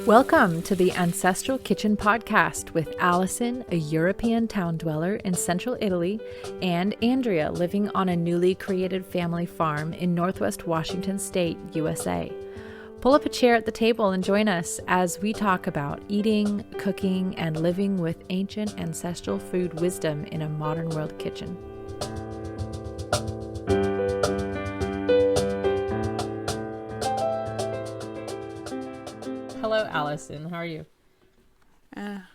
Welcome to the Ancestral Kitchen Podcast with Alison, a European town dweller in central Italy, and Andrea, living on a newly created family farm in Northwest Washington State, USA. Pull up a chair at the table and join us as we talk about eating, cooking, and living with ancient ancestral food wisdom in a modern world kitchen. Hello, Alison. How are you?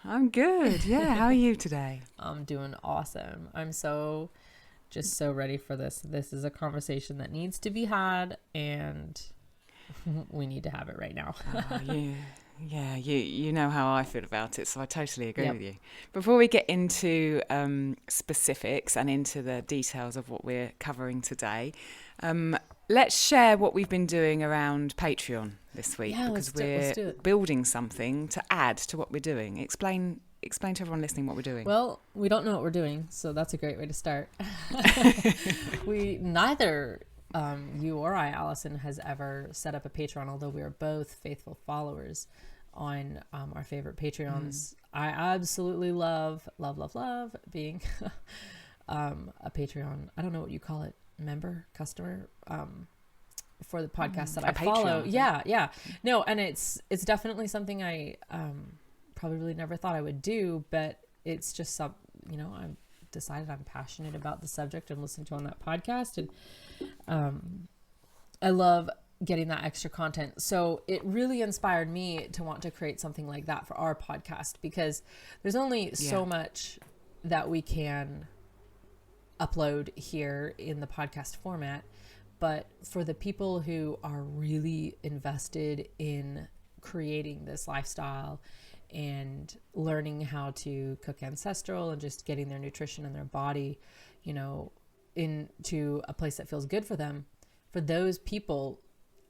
I'm good. Yeah. How are you today? I'm doing awesome. I'm so ready for this. This is a conversation that needs to be had, and we need to have it right now. You know how I feel about it, so I totally agree with you. Before we get into specifics and into the details of what we're covering today, let's share what we've been doing around Patreon this week, because we're building something to add to what we're doing. Explain to everyone listening what we're doing. Well, we don't know what we're doing, so that's a great way to start. We neither you or I, Alison, has ever set up a Patreon, although we are both faithful followers on our favorite Patreons. I absolutely love being a Patreon. I don't know what you call it, member, customer, for the podcast that I follow. Yeah. No, and it's definitely something I probably really never thought I would do, but it's just I've decided I'm passionate about the subject and listening to on that podcast, and I love getting that extra content. So it really inspired me to want to create something like that for our podcast, because there's only so much that we can upload here in the podcast format. But for the people who are really invested in creating this lifestyle and learning how to cook ancestral and just getting their nutrition and their body, into a place that feels good for them, for those people,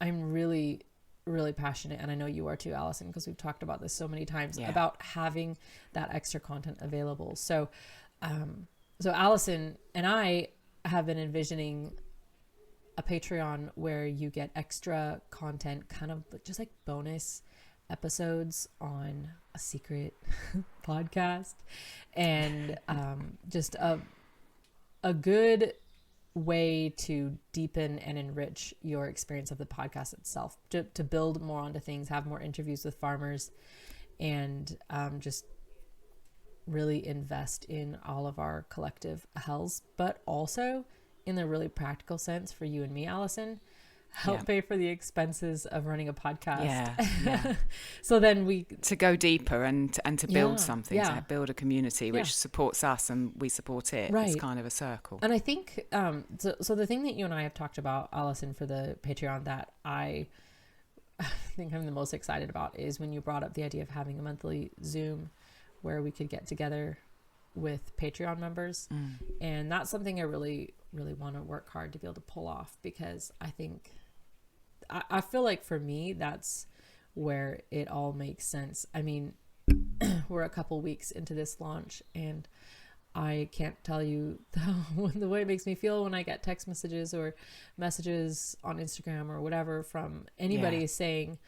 I'm really, really passionate. And I know you are too, Alison, because we've talked about this so many times about having that extra content available. So Alison and I have been envisioning a Patreon where you get extra content, kind of just like bonus episodes on a secret podcast, and just a good way to deepen and enrich your experience of the podcast itself, to build more onto things, have more interviews with farmers, and just really invest in all of our collective health, but also in the really practical sense for you and me, Alison, help pay for the expenses of running a podcast. So then to go deeper and to build something, to build a community which supports us and we support it. Right. It's kind of a circle. And I think so the thing that you and I have talked about, Alison, for the Patreon that I think I'm the most excited about is when you brought up the idea of having a monthly Zoom where we could get together with Patreon members. And that's something I really, really want to work hard to be able to pull off, because I feel like for me, that's where it all makes sense. I mean, we're a couple weeks into this launch, and I can't tell you the way it makes me feel when I get text messages or messages on Instagram or whatever from anybody saying,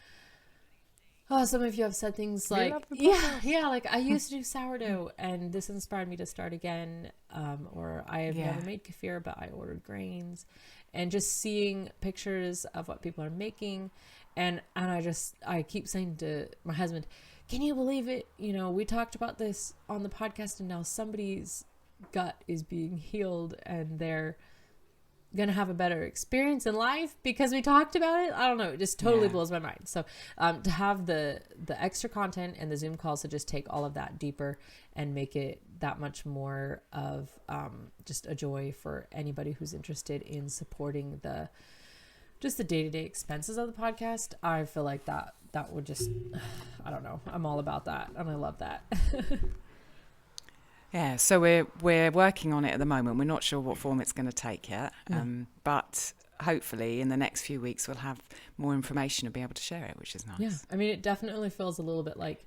oh, some of you have said things like, like I used to do sourdough and this inspired me to start again. Or I have never made kefir, but I ordered grains, and just seeing pictures of what people are making. And I keep saying to my husband, can you believe it? We talked about this on the podcast, and now somebody's gut is being healed and they're going to have a better experience in life because we talked about it. I don't know. It just totally blows my mind. So to have the extra content and the Zoom calls to just take all of that deeper and make it that much more of just a joy for anybody who's interested in supporting the day-to-day expenses of the podcast. I feel like that would just, I don't know. I'm all about that. And I love that. Yeah, so we're working on it at the moment. We're not sure what form it's going to take yet, but hopefully in the next few weeks we'll have more information and be able to share it, which is nice. Yeah, I mean, it definitely feels a little bit like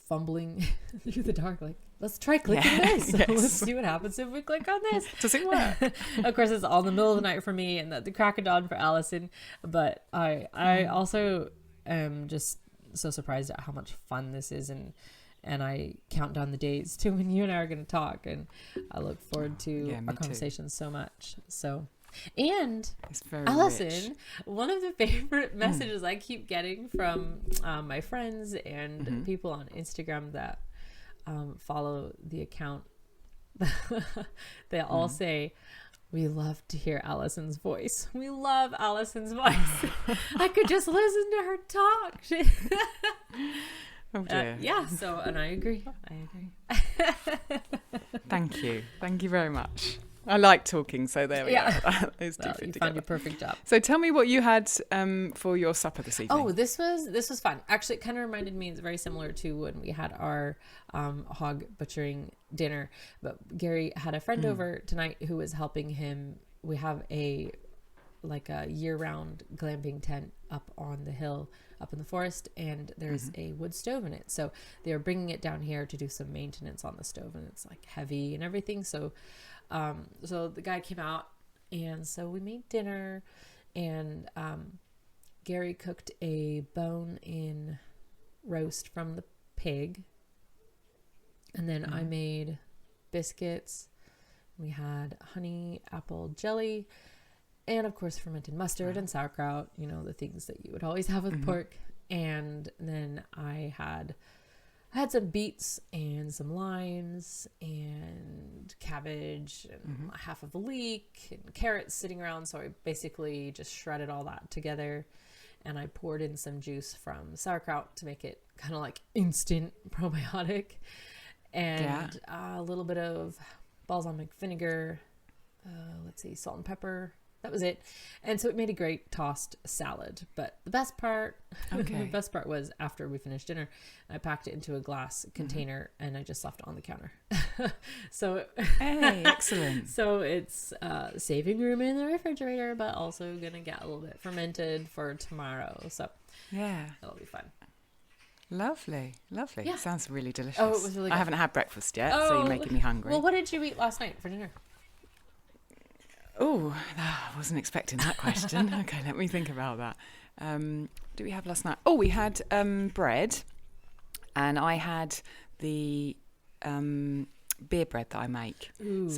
fumbling through the dark, like, let's try clicking this. Yes. Let's see what happens if we click on this. Does it work? Of course, it's all in the middle of the night for me and the crack of dawn for Alison. But I also am just so surprised at how much fun this is, and I count down the days to when you and I are going to talk, and I look forward to our conversation so much. So, and it's very Alison, rich. One of the favorite messages I keep getting from my friends and people on Instagram that follow the account, they all say, "We love to hear Alison's voice. We love Alison's voice. I could just listen to her talk." Oh dear. Yeah, so, and I agree. Thank you very much. I like talking, so there we go. Those two fit you together. found your perfect job. So tell me what you had for your supper this evening. Oh, this was fun. Actually, it kind of reminded me, it's very similar to when we had our hog butchering dinner. But Gary had a friend over tonight who was helping him. We have a year-round glamping tent up on the hill, up in the forest, and there's a wood stove in it. So they were bringing it down here to do some maintenance on the stove, and it's like heavy and everything. So the guy came out, and so we made dinner, and Gary cooked a bone-in roast from the pig, and then I made biscuits. We had honey apple jelly, and of course fermented mustard and sauerkraut, the things that you would always have with pork. And then I had some beets and some limes and cabbage and half of a leek and carrots sitting around. So I basically just shredded all that together, and I poured in some juice from sauerkraut to make it kind of like instant probiotic, and a little bit of balsamic vinegar, salt and pepper. That was it. And so it made a great tossed salad. But the best part, was after we finished dinner, I packed it into a glass container and I just left it on the counter. Hey, excellent. So it's saving room in the refrigerator, but also going to get a little bit fermented for tomorrow. So yeah, that'll be fun. Lovely. Yeah. Sounds really delicious. Oh, it was really good. I haven't had breakfast yet, so you're making me hungry. Well, what did you eat last night for dinner? Oh, I wasn't expecting that question. Okay, let me think about that. Do we have last night? Oh, we had bread, and I had the beer bread that I make. Ooh,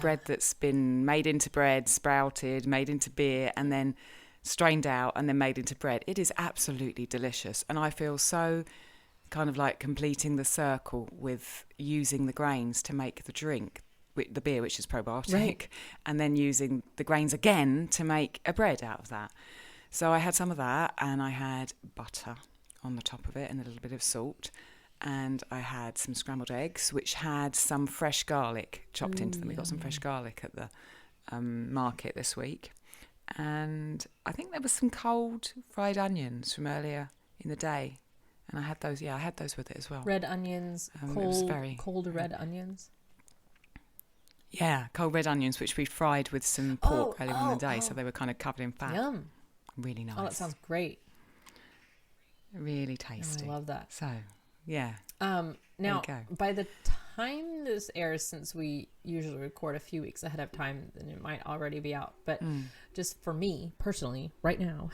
bread that's been made into bread, sprouted, made into beer, and then strained out and then made into bread. It is absolutely delicious, and I feel so kind of like completing the circle with using the grains to make the drink, the beer, which is probiotic, and then using the grains again to make a bread out of that. So I had some of that, and I had butter on the top of it and a little bit of salt, and I had some scrambled eggs which had some fresh garlic chopped into them. We got some fresh garlic at the market this week, and I think there was some cold fried onions from earlier in the day, and I had those. I had those with it as well. Red onions, cold red onions. Yeah, cold red onions, which we fried with some pork earlier in the day, so they were kind of covered in fat. Yum. Really nice. Oh, that sounds great. Really tasty. I love that. So, yeah. Now, by the time this airs, since we usually record a few weeks ahead of time, then it might already be out. But just for me, personally, right now,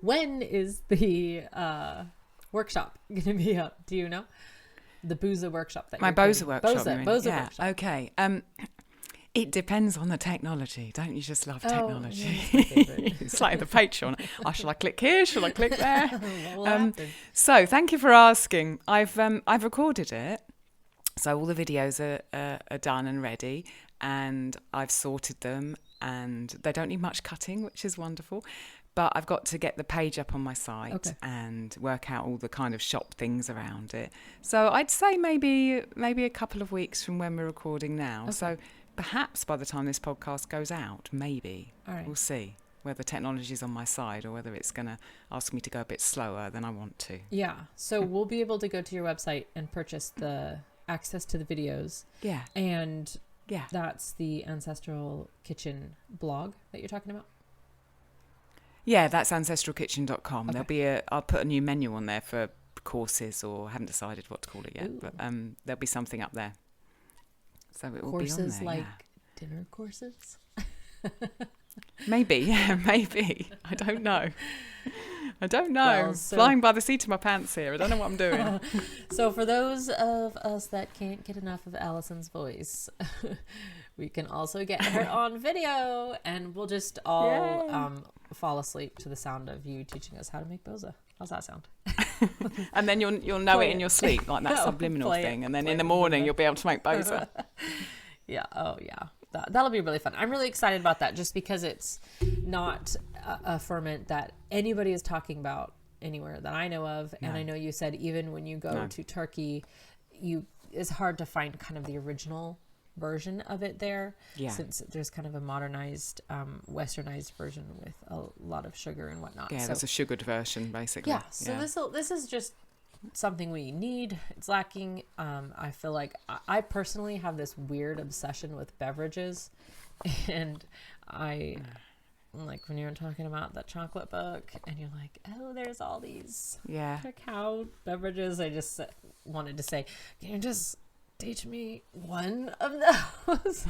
when is the workshop going to be up? Do you know? The Booza workshop that my Boza workshop. Boza workshop. Okay. It depends on the technology. Don't you just love technology? It's like the Patreon. Shall I click here? Shall I click there? So thank you for asking. I've recorded it, so all the videos are done and ready, and I've sorted them, and they don't need much cutting, which is wonderful. But I've got to get the page up on my site and work out all the kind of shop things around it. So I'd say maybe a couple of weeks from when we're recording now. Okay. So perhaps by the time this podcast goes out, maybe. All right. We'll see whether technology's on my side or whether it's going to ask me to go a bit slower than I want to. Yeah. So we'll be able to go to your website and purchase the access to the videos. Yeah. And that's the Ancestral Kitchen blog that you're talking about? Yeah, that's ancestralkitchen.com. Okay. There'll be I'll put a new menu on there for courses, or I haven't decided what to call it yet. Ooh. But there'll be something up there. So it will be on there. Courses like dinner courses? Maybe, yeah, maybe. I don't know. Well, Flying by the seat of my pants here. I don't know what I'm doing. So for those of us that can't get enough of Alison's voice, we can also get her on video, and we'll just all fall asleep to the sound of you teaching us how to make boza. How's that sound? And then you'll know it in your sleep, like that subliminal thing. And then in the morning, you'll be able to make boza. Yeah. Oh, yeah. That'll be really fun. I'm really excited about that, just because it's not a ferment that anybody is talking about anywhere that I know of. No. And I know you said even when you go to Turkey, it's hard to find kind of the original version of it there, since there's kind of a modernized, westernized version with a lot of sugar and whatnot. Yeah, there's a sugared version, basically. Yeah, so this is just something we need. It's lacking. I feel like I personally have this weird obsession with beverages, and like when you were talking about that chocolate book and you're like, oh, there's all these cacao beverages, I just wanted to say, can you just teach me one of those?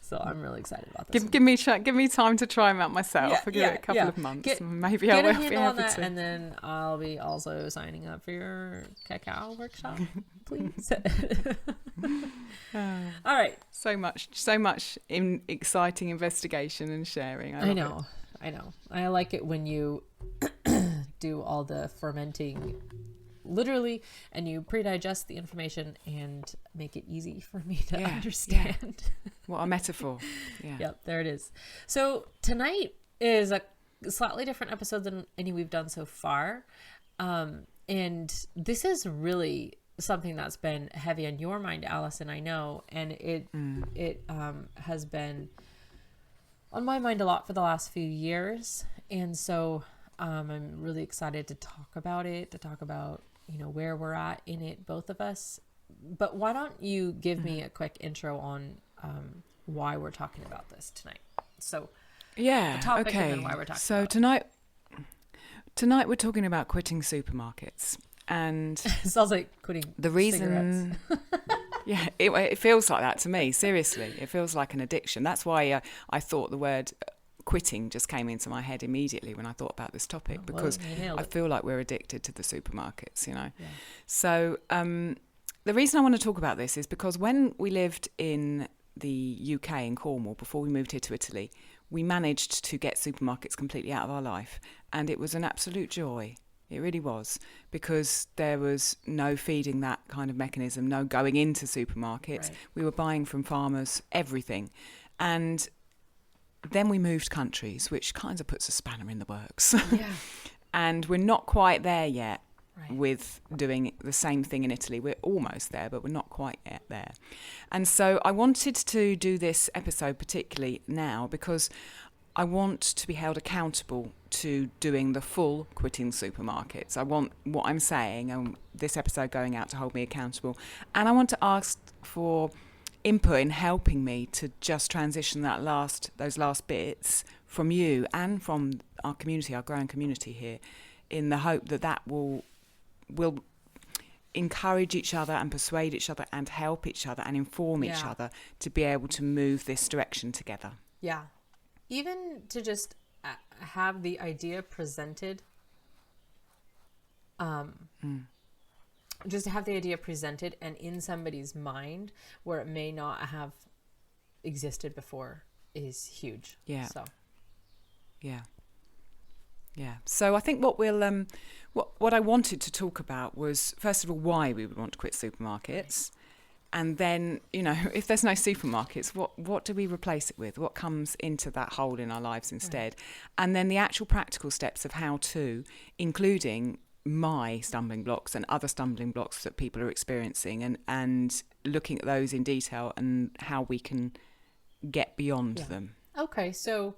So I'm really excited about this. Give me time to try them out myself. I'll give it a couple of months. Maybe I will be able to. And then I'll be also signing up for your cacao workshop, please. All right. So much exciting investigation and sharing. I know. I like it when you do all the fermenting literally, and you pre-digest the information and make it easy for me to understand. Yeah. What a metaphor. Yeah. Yep, there it is. So tonight is a slightly different episode than any we've done so far. And this is really something that's been heavy on your mind, Alison, I know. And it has been on my mind a lot for the last few years. And so I'm really excited to talk about it, where we're at in it, both of us. But why don't you give me a quick intro on why we're talking about this tonight? So the topic and then why we're talking about it. Tonight we're talking about quitting supermarkets. And it sounds like quitting the reason it feels like that to me. Seriously, it feels like an addiction. That's why I thought the word quitting just came into my head immediately when I thought about this topic, because I feel like we're addicted to the supermarkets, So the reason I want to talk about this is because when we lived in the UK in Cornwall before we moved here to Italy, we managed to get supermarkets completely out of our life, and it was an absolute joy. It really was, because there was no feeding that kind of mechanism, no going into supermarkets. Right. We were buying from farmers, everything. And then we moved countries, which kind of puts a spanner in the works. Yeah. And we're not quite there yet with doing the same thing in Italy. We're almost there, but we're not quite yet there. And so I wanted to do this episode particularly now because I want to be held accountable to doing the full quitting supermarkets. I want what I'm saying and this episode going out to hold me accountable. And I want to ask for input in helping me to just transition those last bits from you and from our community, our growing community here, in the hope that will encourage each other and persuade each other and help each other and inform each other to be able to move this direction together. Yeah. Even to just have the idea presented, just to have the idea presented and in somebody's mind where it may not have existed before is huge. Yeah. So. Yeah. Yeah. So I think what we'll what I wanted to talk about was, first of all, why we would want to quit supermarkets. And then, if there's no supermarkets, what do we replace it with? What comes into that hole in our lives instead? Right. And then the actual practical steps of how to, including my stumbling blocks and other stumbling blocks that people are experiencing, and looking at those in detail and how we can get beyond them. Okay, so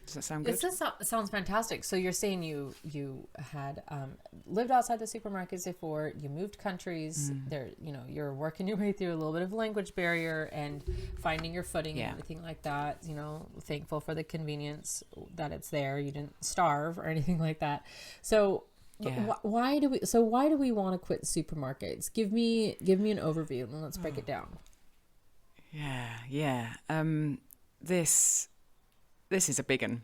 does that sound good? It sounds fantastic. So you're saying you had lived outside the supermarkets before, you moved countries. There, you're working your way through a little bit of language barrier and finding your footing and everything like that. Thankful for the convenience that it's there. You didn't starve or anything like that. So why do we want to quit supermarkets? Give me an overview and let's break it down. Yeah. this is a big one.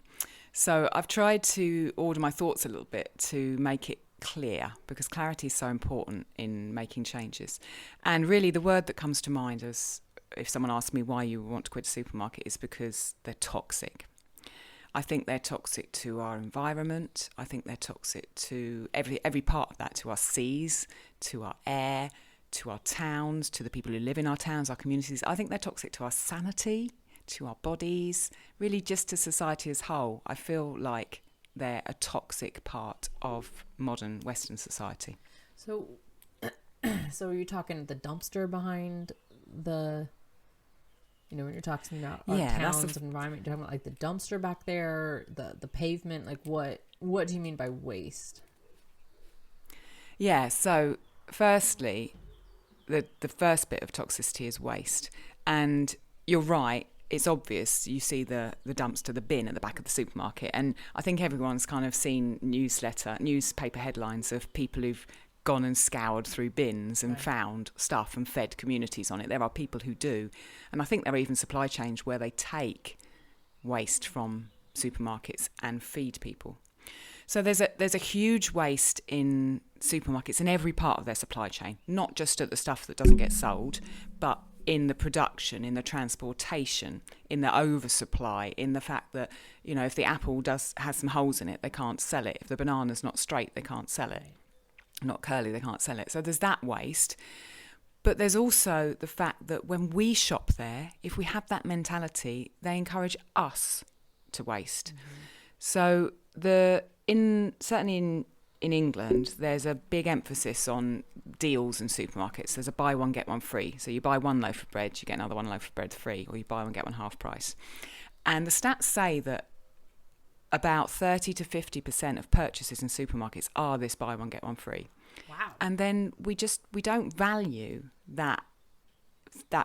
So I've tried to order my thoughts a little bit to make it clear, because clarity is so important in making changes. And really the word that comes to mind is, if someone asks me why you want to quit a supermarket, is because they're toxic. I think they're toxic to our environment. I think they're toxic to every part of that, to our seas, to our air, to our towns, to the people who live in our towns, our communities. I think they're toxic to our sanity, to our bodies, really just to society as a whole. I feel like they're a toxic part of modern Western society. So are you talking the dumpster behind the... when you're talking about our towns and environment, you're talking about like the dumpster back there, the pavement, like what do you mean by waste? Yeah, so firstly, the first bit of toxicity is waste. And you're right, it's obvious. You see the dumpster, the bin at the back of the supermarket. And I think everyone's kind of seen newspaper headlines of people who've gone and scoured through bins and found stuff and fed communities on it. There are people who do. And I think there are even supply chains where they take waste from supermarkets and feed people. So there's a huge waste in supermarkets in every part of their supply chain, not just at the stuff that doesn't get sold, but in the production, in the transportation, in the oversupply, in the fact that, if the apple has some holes in it, they can't sell it. If the banana's not straight, they can't sell it. Not curly, they can't sell it. So there's that waste. But there's also the fact that when we shop there, if we have that mentality, they encourage us to waste. Mm-hmm. So certainly in England, there's a big emphasis on deals in supermarkets. There's a buy one, get one free. So you buy one loaf of bread, you get another one loaf of bread free, or you buy one, get one half price. And the stats say that about 30 to 50% of purchases in supermarkets are this buy one, get one free. Wow. And then we don't value that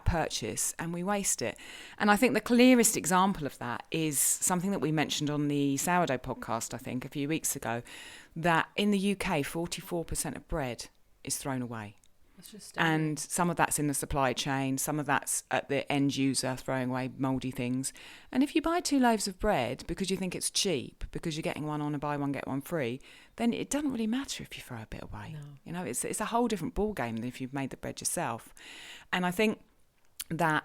purchase, and we waste it. And I think the clearest example of that is something that we mentioned on the sourdough podcast, I think, a few weeks ago, that in the UK, 44% of bread is thrown away. And some of that's in the supply chain, some of that's at the end user throwing away mouldy things. And if you buy 2 loaves of bread because you think it's cheap, because you're getting one on a buy one, get one free, then it doesn't really matter if you throw a bit away. No. It's a whole different ball game than if you've made the bread yourself. And I think that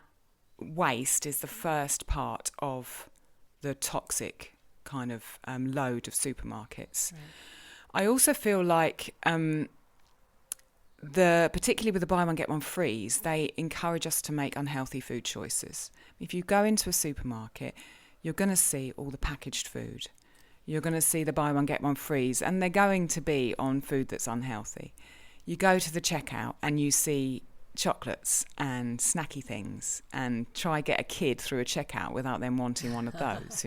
waste is the first part of the toxic kind of load of supermarkets. Right. I also feel like... particularly with the buy one get one frees, they encourage us to make unhealthy food choices. If you go into a supermarket, you're going to see all the packaged food. You're going to see the buy one get one frees, and they're going to be on food that's unhealthy. You go to the checkout and you see chocolates and snacky things, and try get a kid through a checkout without them wanting one of those.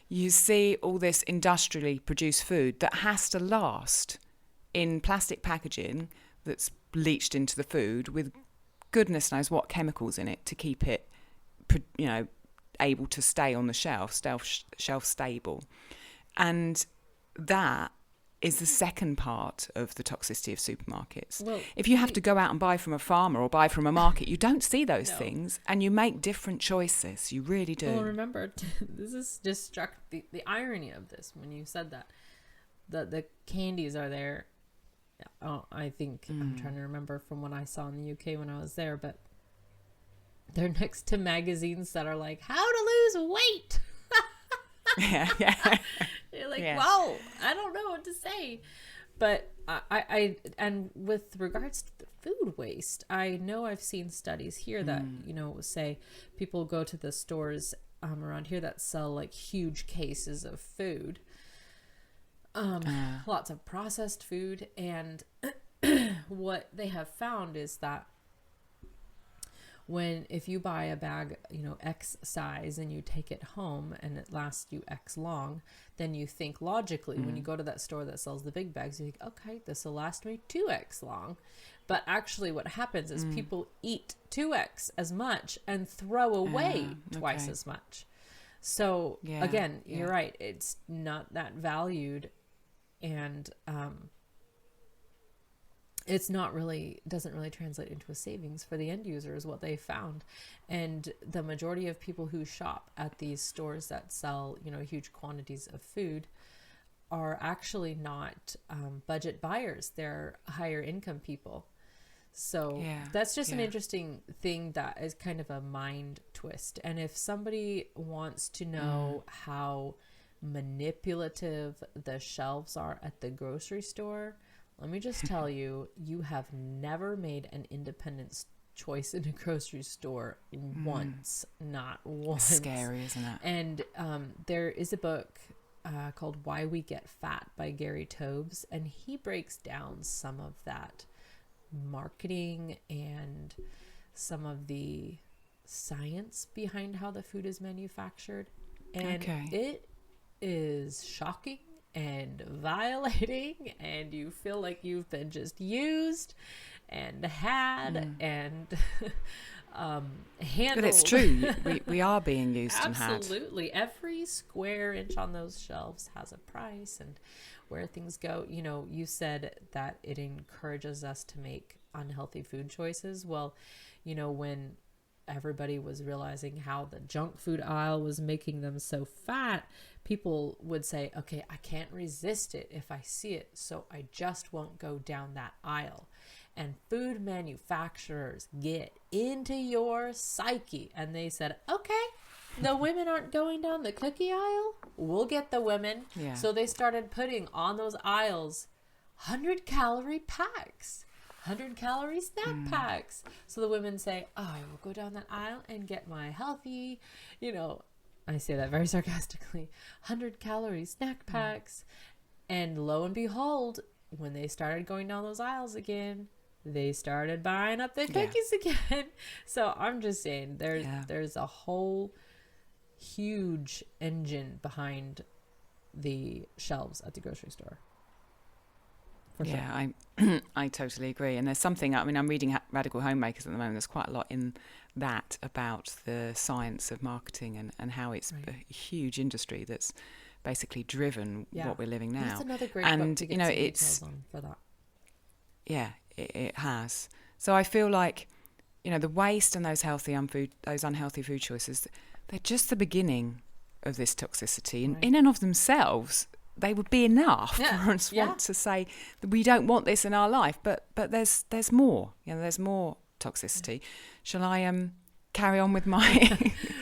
You see all this industrially produced food that has to last in plastic packaging that's leached into the food with goodness knows what chemicals in it to keep it, able to stay on the shelf stable. And that is the second part of the toxicity of supermarkets. Well, if you have to go out and buy from a farmer or buy from a market, you don't see those things, and you make different choices. You really do. Well, remember, this is just struck the irony of this when you said that. The candies are there. I think I'm trying to remember from what I saw in the UK when I was there, but they're next to magazines that are like how to lose weight. yeah. You're like, whoa, I don't know what to say. But I and with regards to the food waste, I know I've seen studies here that say people go to the stores around here that sell like huge cases of food. Lots of processed food, and what they have found is that if you buy a bag, X size, and you take it home and it lasts you X long, then you think logically when you go to that store that sells the big bags, you think, okay, this will last me 2X long. But actually what happens is people eat 2X as much and throw away twice as much. So again, you're right. It's not that valued. And doesn't really translate into a savings for the end user is what they found. And the majority of people who shop at these stores that sell, huge quantities of food are actually not budget buyers. They're higher income people. So that's just an interesting thing that is kind of a mind twist. And if somebody wants to know how manipulative the shelves are at the grocery store, let me just tell you, you have never made an independent choice in a grocery store once, not once. It's scary, isn't it? And there is a book called Why We Get Fat by Gary Tobes, and he breaks down some of that marketing and some of the science behind how the food is manufactured. And it is shocking and violating, and you feel like you've been just used and had and handled. But it's true. We are being used and had. Absolutely. Every square inch on those shelves has a price, and where things go. You said that it encourages us to make unhealthy food choices. Well, when everybody was realizing how the junk food aisle was making them so fat, people would say, okay, I can't resist it if I see it, so I just won't go down that aisle. And food manufacturers get into your psyche, and they said, okay, the women aren't going down the cookie aisle, we'll get the women. So they started putting on those aisles 100-calorie packs, 100-calorie snack packs. So the women say, oh, I will go down that aisle and get my healthy, I say that very sarcastically, 100-calorie snack packs. And lo and behold, when they started going down those aisles again, they started buying up the cookies again. So I'm just saying there's a whole huge engine behind the shelves at the grocery store. For sure. I totally agree. And there's something, I'm reading Radical Homemakers at the moment. There's quite a lot in that about the science of marketing and how it's a huge industry that's basically driven what we're living now. That's another great book to get some details on for that. Yeah, it has. So I feel like, the waste and those unhealthy food choices, they're just the beginning of this toxicity. And in and of themselves, they would be enough for us want to say that we don't want this in our life. But there's more. There's more toxicity. Shall I carry on with my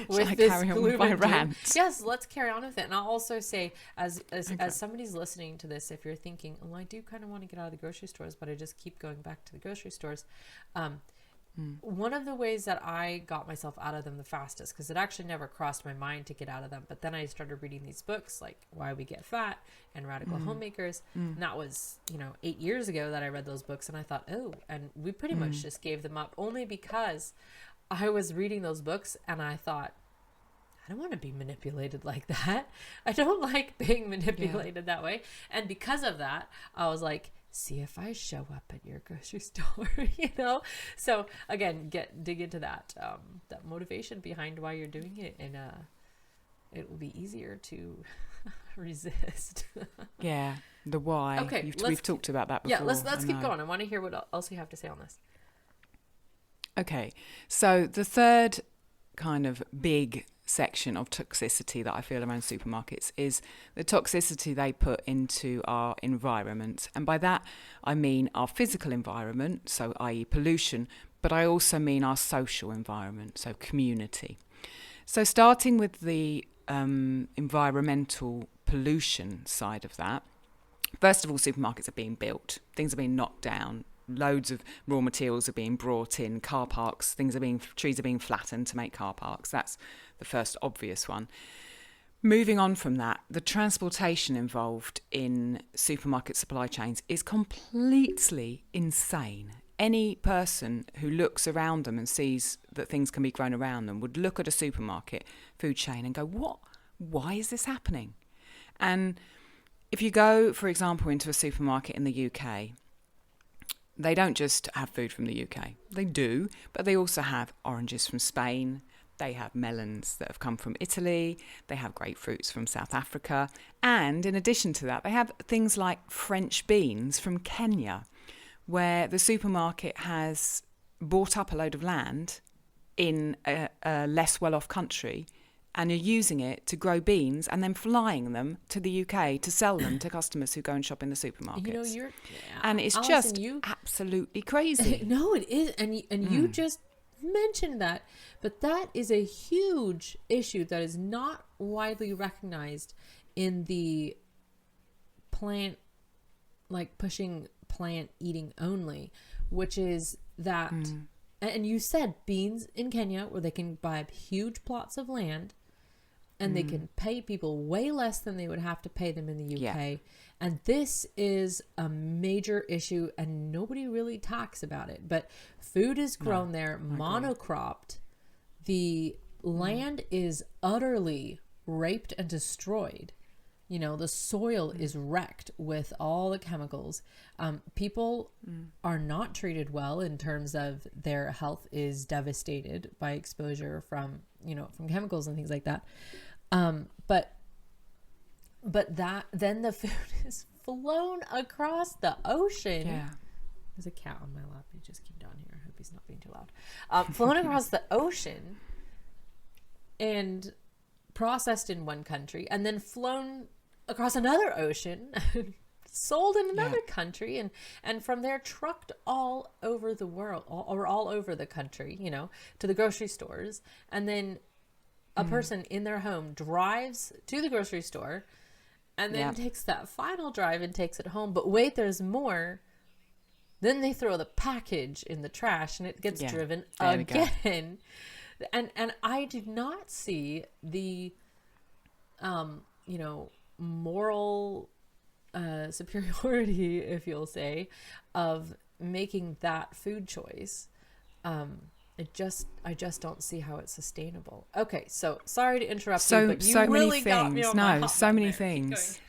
rant? Yes, let's carry on with it. And I'll also say, as somebody's listening to this, if you're thinking, I do kind of want to get out of the grocery stores, but I just keep going back to the grocery stores. One of the ways that I got myself out of them the fastest, because it actually never crossed my mind to get out of them, but then I started reading these books like Why We Get Fat and Radical Homemakers. And that was, 8 years ago that I read those books, and I thought, and we pretty much just gave them up only because I was reading those books and I thought, I don't want to be manipulated like that. I don't like being manipulated that way. And because of that, I was like, see if I show up at your grocery store, So again, dig into that motivation behind why you're doing it, and it will be easier to resist. The why. Okay, we've talked about that before. Yeah, let's keep going. I want to hear what else you have to say on this. Okay, so the third kind of big section of toxicity that I feel around supermarkets is the toxicity they put into our environment. And by that, I mean our physical environment, so i.e. pollution, but I also mean our social environment, so community. So starting with the environmental pollution side of that, first of all, supermarkets are being built. Things are being knocked down. Loads of raw materials are being brought in, car parks, trees are being flattened to make car parks. That's the first obvious one. Moving on from that, the transportation involved in supermarket supply chains is completely insane. Any person who looks around them and sees that things can be grown around them would look at a supermarket food chain and go, why is this happening? And if you go, for example, into a supermarket in the UK, they don't just have food from the UK. They do, but they also have oranges from Spain. They have melons that have come from Italy. They have grapefruits from South Africa. And in addition to that, they have things like French beans from Kenya, where the supermarket has bought up a load of land in a less well-off country and are using it to grow beans and then flying them to the UK to sell them to customers who go and shop in the supermarkets. And it's Alison, just absolutely crazy. No, it is. And you just mentioned that. But that is a huge issue that is not widely recognized in the plant, like pushing plant eating only, which is that, and you said beans in Kenya, where they can buy up huge plots of land and they can pay people way less than they would have to pay them in the UK. Yeah. And this is a major issue and nobody really talks about it. But food is grown there, monocropped. The land is utterly raped and destroyed. You know, the soil is wrecked with all the chemicals. People are not treated well in terms of their health is devastated by exposure from chemicals and things like that. But that then the food is flown across the ocean. Yeah. There's a cat on my lap. He just came down here. I hope he's not being too loud. Flown across the ocean and processed in one country and then flown across another ocean, sold in another country, and from there trucked all over the world, or all over the country, to the grocery stores. And then a person in their home drives to the grocery store and then takes that final drive and takes it home. But wait, there's more. Then they throw the package in the trash and it gets driven again. And I do not see the, moral superiority, if you'll say, of making that food choice. I just don't see how it's sustainable. Okay, so sorry to interrupt you, but you really got me on my hot so many things.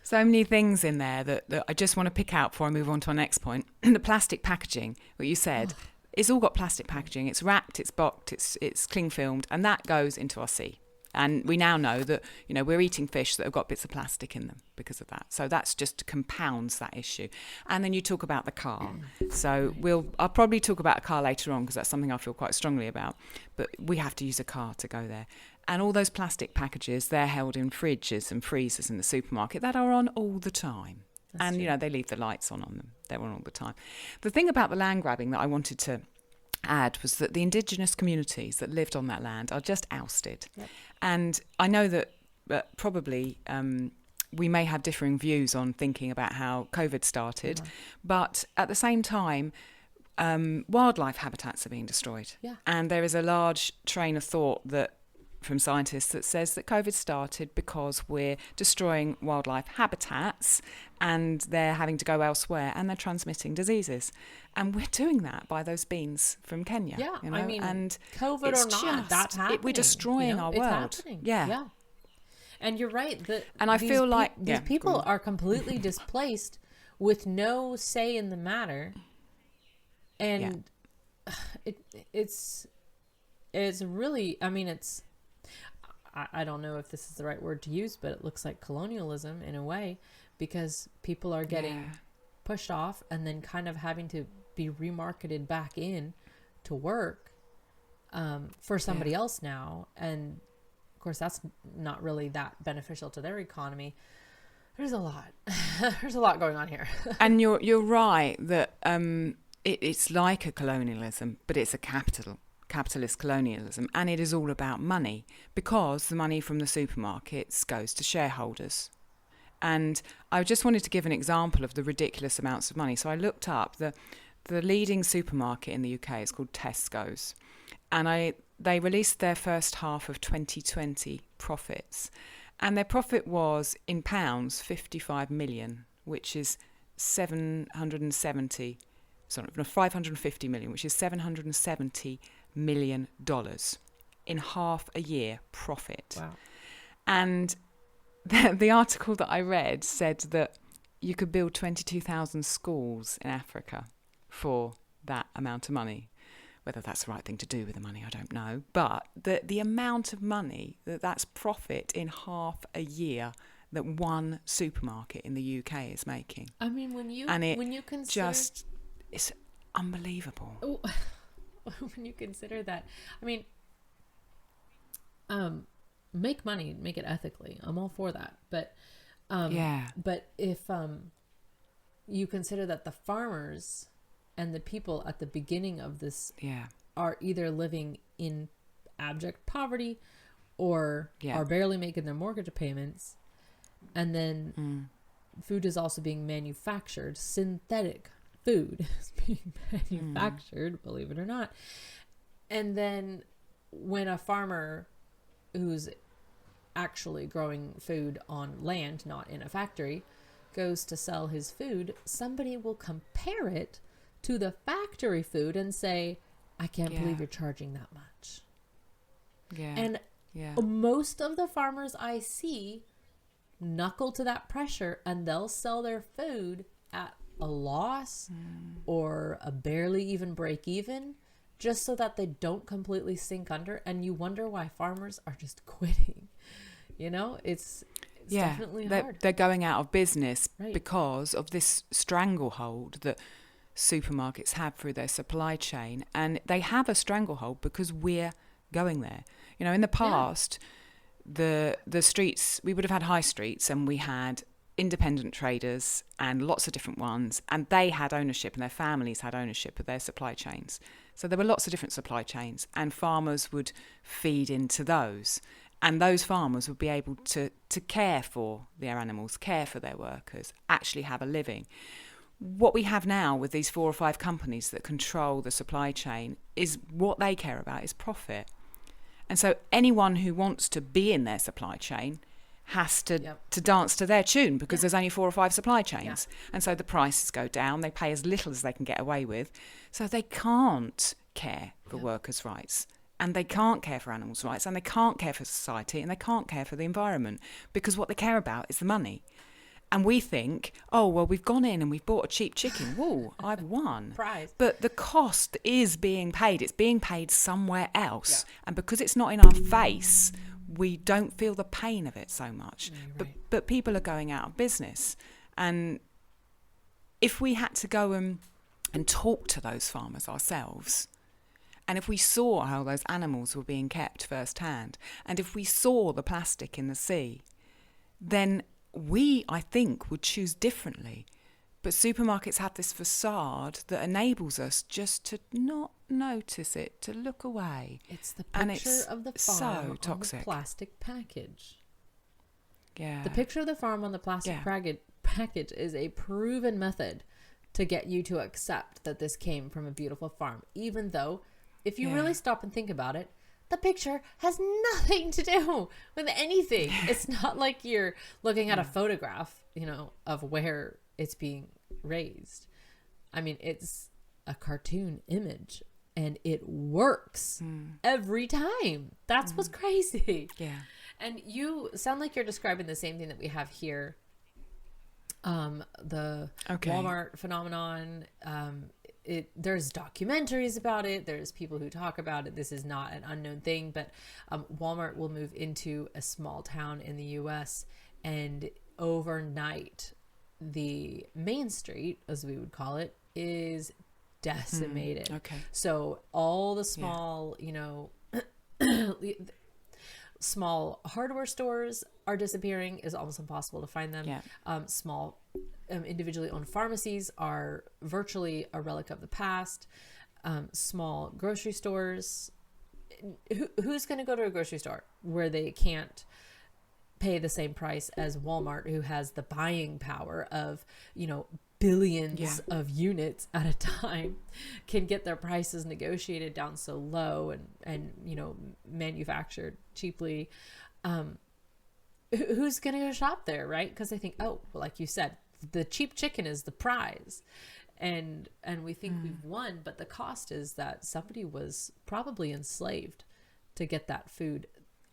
So many things in there that I just want to pick out before I move on to our next point. The plastic packaging, what you said, it's all got plastic packaging. It's wrapped, it's boxed, it's cling filmed, and that goes into our sea. And we now know that, we're eating fish that have got bits of plastic in them because of that. So that's just compounds that issue. And then you talk about the car. So I'll probably talk about a car later on because that's something I feel quite strongly about. But we have to use a car to go there. And all those plastic packages, they're held in fridges and freezers in the supermarket that are on all the time. That's true. They leave the lights on them. They're on all the time. The thing about the land grabbing that I wanted to add was that the indigenous communities that lived on that land are just ousted. Yep. And I know that probably we may have differing views on thinking about how COVID started, but at the same time, wildlife habitats are being destroyed. Yeah. And there is a large train of thought from scientists that says that COVID started because we're destroying wildlife habitats and they're having to go elsewhere and they're transmitting diseases. And we're doing that by those beans from Kenya. Yeah, I mean, and COVID or not, that's happening. We're destroying our world. Happening. Yeah. And you're right. And I feel like these people are completely displaced with no say in the matter. And it's really, I don't know if this is the right word to use, but it looks like colonialism in a way, because people are getting pushed off and then kind of having to be remarketed back in to work for somebody else now. And of course, that's not really that beneficial to their economy. There's a lot. There's a lot going on here. And you're right that it's like a colonialism, but it's a capitalist colonialism, and it is all about money because the money from the supermarkets goes to shareholders. And I just wanted to give an example of the ridiculous amounts of money. So I looked up the leading supermarket in the UK is called Tesco's, and they released their first half of 2020 profits, and their profit was in pounds 55 million, which is 550 million, which is $770 million in half a year profit. Wow. And the article that I read said that you could build 22,000 schools in Africa for that amount of money. Whether that's the right thing to do with the money, I don't know. But the amount of money that's profit in half a year, that one supermarket in the UK is making. I mean, when you consider, it's unbelievable. When you consider that, I mean, make money, make it ethically. I'm all for that. But but if you consider that the farmers and the people at the beginning of this are either living in abject poverty or are barely making their mortgage payments, and then food is also being manufactured, synthetic food is being manufactured, believe it or not. And then when a farmer who's actually growing food on land, not in a factory, goes to sell his food, somebody will compare it to the factory food and say, I can't believe you're charging that much. And most of the farmers I see knuckle to that pressure, and they'll sell their food at a loss or a barely even break even, just so that they don't completely sink under. And you wonder why farmers are just quitting. You know, it's definitely hard. They're going out of business because of this stranglehold that supermarkets have through their supply chain. And they have a stranglehold because we're going there. You know, in the past, the streets, we would have had high streets, and we had independent traders and lots of different ones, and they had ownership, and their families had ownership of their supply chains. So there were lots of different supply chains, and farmers would feed into those, and those farmers would be able to care for their animals, care for their workers, actually have a living. What we have now with these 4 or 5 companies that control the supply chain is what they care about is profit. And so anyone who wants to be in their supply chain has to dance to their tune, because there's only 4 or 5 supply chains. And so the prices go down. They pay as little as they can get away with. So they can't care for workers' rights, and they can't care for animals' rights, and they can't care for society, and they can't care for the environment, because what they care about is the money. And we think, oh, well, we've gone in and we've bought a cheap chicken. Whoa, I've won. Prize. But the cost is being paid. It's being paid somewhere else. Yeah. And because it's not in our face, we don't feel the pain of it so much. But people are going out of business. And if we had to go and talk to those farmers ourselves, and if we saw how those animals were being kept firsthand, and if we saw the plastic in the sea, then we, I think, would choose differently. But supermarkets have this facade that enables us just to not notice it, to look away. It's the picture of the farm so on the plastic package. Yeah. The picture of the farm on the plastic package is a proven method to get you to accept that this came from a beautiful farm, even though, if you really stop and think about it, the picture has nothing to do with anything. It's not like you're looking at a photograph, you know, of where it's being raised. I mean, it's a cartoon image, and it works every time. That's what's crazy. Yeah. And you sound like you're describing the same thing that we have here. The Walmart phenomenon, there's documentaries about it. There's people who talk about it. This is not an unknown thing, but Walmart will move into a small town in the US, and overnight the main street, as we would call it, is decimated. So all the small, you know, small hardware stores are disappearing. It's almost impossible to find them. Small individually owned pharmacies are virtually a relic of the past. Small grocery stores. Who's going to go to a grocery store where they can't pay the same price as Walmart, who has the buying power of, you know, billions of units at a time, can get their prices negotiated down so low and you know, manufactured cheaply. Who's going to go shop there, right? Because they think, oh, well, like you said, the cheap chicken is the prize, and we think we've won, but the cost is that somebody was probably enslaved to get that food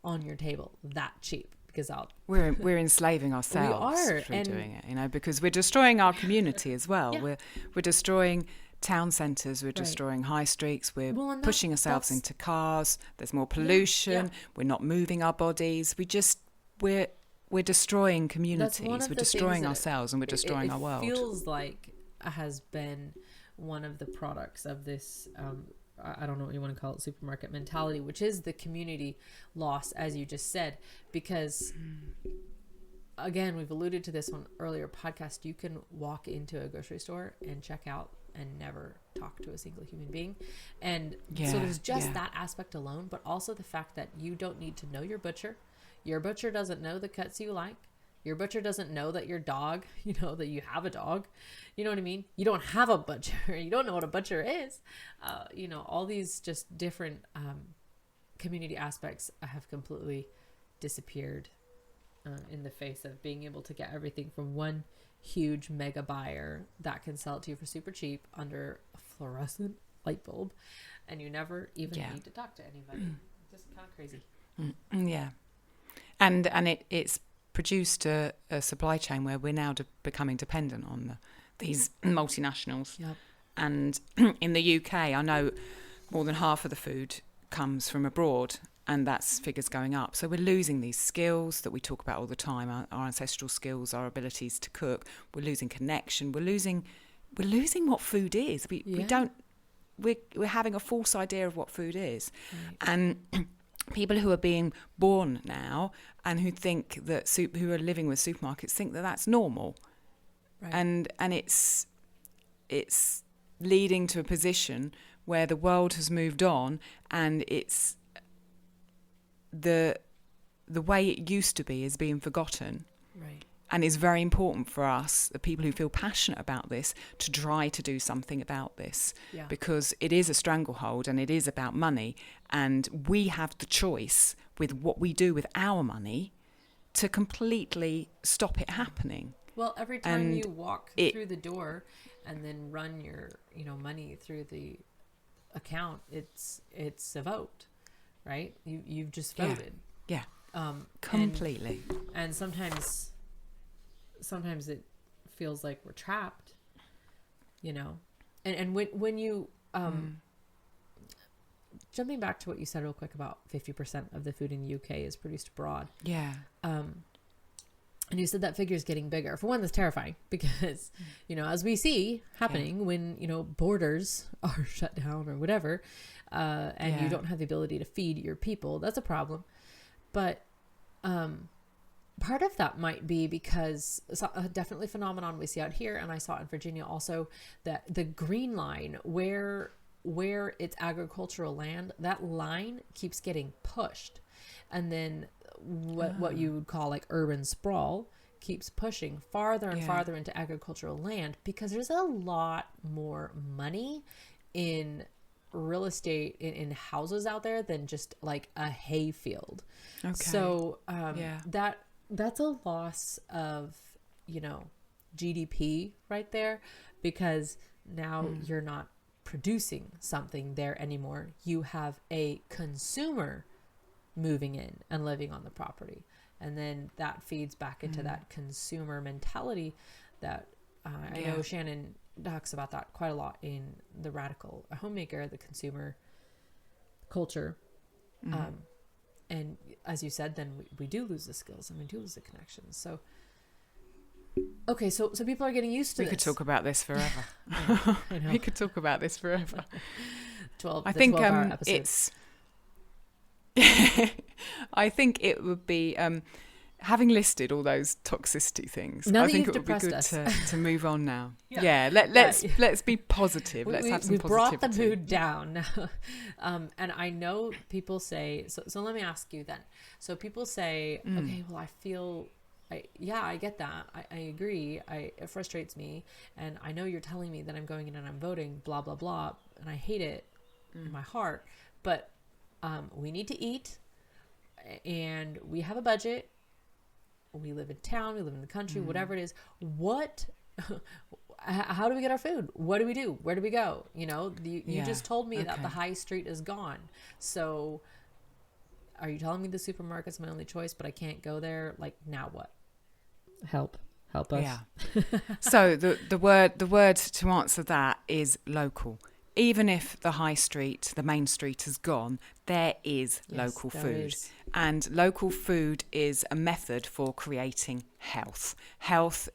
on your table that cheap. Because we're enslaving ourselves through doing it, you know, because we're destroying our community as well. We're destroying town centres, we're destroying high streets, we're pushing ourselves into cars. There's more pollution. We're not moving our bodies. We're we're destroying That's communities, one of we're the destroying things that ourselves, and we're destroying our world. It feels like has been one of the products of this, I don't know what you want to call it, supermarket mentality, which is the community loss, as you just said, because again, we've alluded to this on earlier podcast. You can walk into a grocery store and check out and never talk to a single human being. And so there's just that aspect alone, but also the fact that you don't need to know your butcher. Your butcher doesn't know the cuts you like. Your butcher doesn't know that your dog, that you have a dog. You know what I mean? You don't have a butcher. You don't know what a butcher is. All these just different community aspects have completely disappeared in the face of being able to get everything from one huge mega buyer that can sell it to you for super cheap under a fluorescent light bulb, and you never even need to talk to anybody. Just kind of crazy. Yeah, and it's produced a supply chain where we're now becoming dependent on these multinationals. Yep. And in the UK, I know more than half of the food comes from abroad, and that's figures going up. So we're losing these skills that we talk about all the time, our ancestral skills, our abilities to cook. We're losing connection. We're losing what food is. We're having a false idea of what food is. Right. And people who are being born now and who think that who are living with supermarkets think that that's normal. Right. And it's leading to a position where the world has moved on, and it's the way it used to be is being forgotten. Right. And it's very important for us, the people who feel passionate about this, to try to do something about this. Yeah. Because it is a stranglehold, and it is about money, and we have the choice with what we do with our money to completely stop it happening. Well, every time you walk through the door and then run your money through the account, it's a vote. Right? You've just voted. Yeah. Completely. And sometimes it feels like we're trapped, And when you jumping back to what you said real quick about 50% of the food in the UK is produced abroad. Yeah. And you said that figure is getting bigger. For one, that's terrifying because, as we see happening when, borders are shut down or whatever, and you don't have the ability to feed your people, that's a problem. But part of that might be because definitely a phenomenon we see out here, and I saw it in Virginia also, that the green line where it's agricultural land, that line keeps getting pushed. And then what you would call like urban sprawl keeps pushing farther and farther into agricultural land because there's a lot more money in real estate in houses out there than just like a hay field. Okay. So that's a loss of GDP right there, because now you're not producing something there anymore. You have a consumer moving in and living on the property, and then that feeds back into that consumer mentality that I know Shannon talks about that quite a lot in The Radical Homemaker, the consumer culture. And as you said, then we do lose the skills and we do lose the connections. So okay, so people are getting used to this. We could talk about this forever. I know. We could talk about this forever. 12 hour episode. It's I think it would be having listed all those toxicity things. Now I think it would be good to move on now. Let's be positive. Let's have some we positivity. brought the mood down now. And I know people say so let me ask you then. So people say, okay, well, I feel I get that. I agree. It frustrates me, and I know you're telling me that I'm going in and I'm voting, blah blah blah, and I hate it in my heart. But we need to eat, and we have a budget. We live in town. We live in the country. Whatever it is. How do we get our food? What do we do? Where do we go? You just told me that the high street is gone. So, are you telling me the supermarket's my only choice, but I can't go there? Like, now what? Help us. Yeah. So the word to answer that is local. even if the high street, the main street has gone, there is Yes, local there food. is. And local food is a method for creating health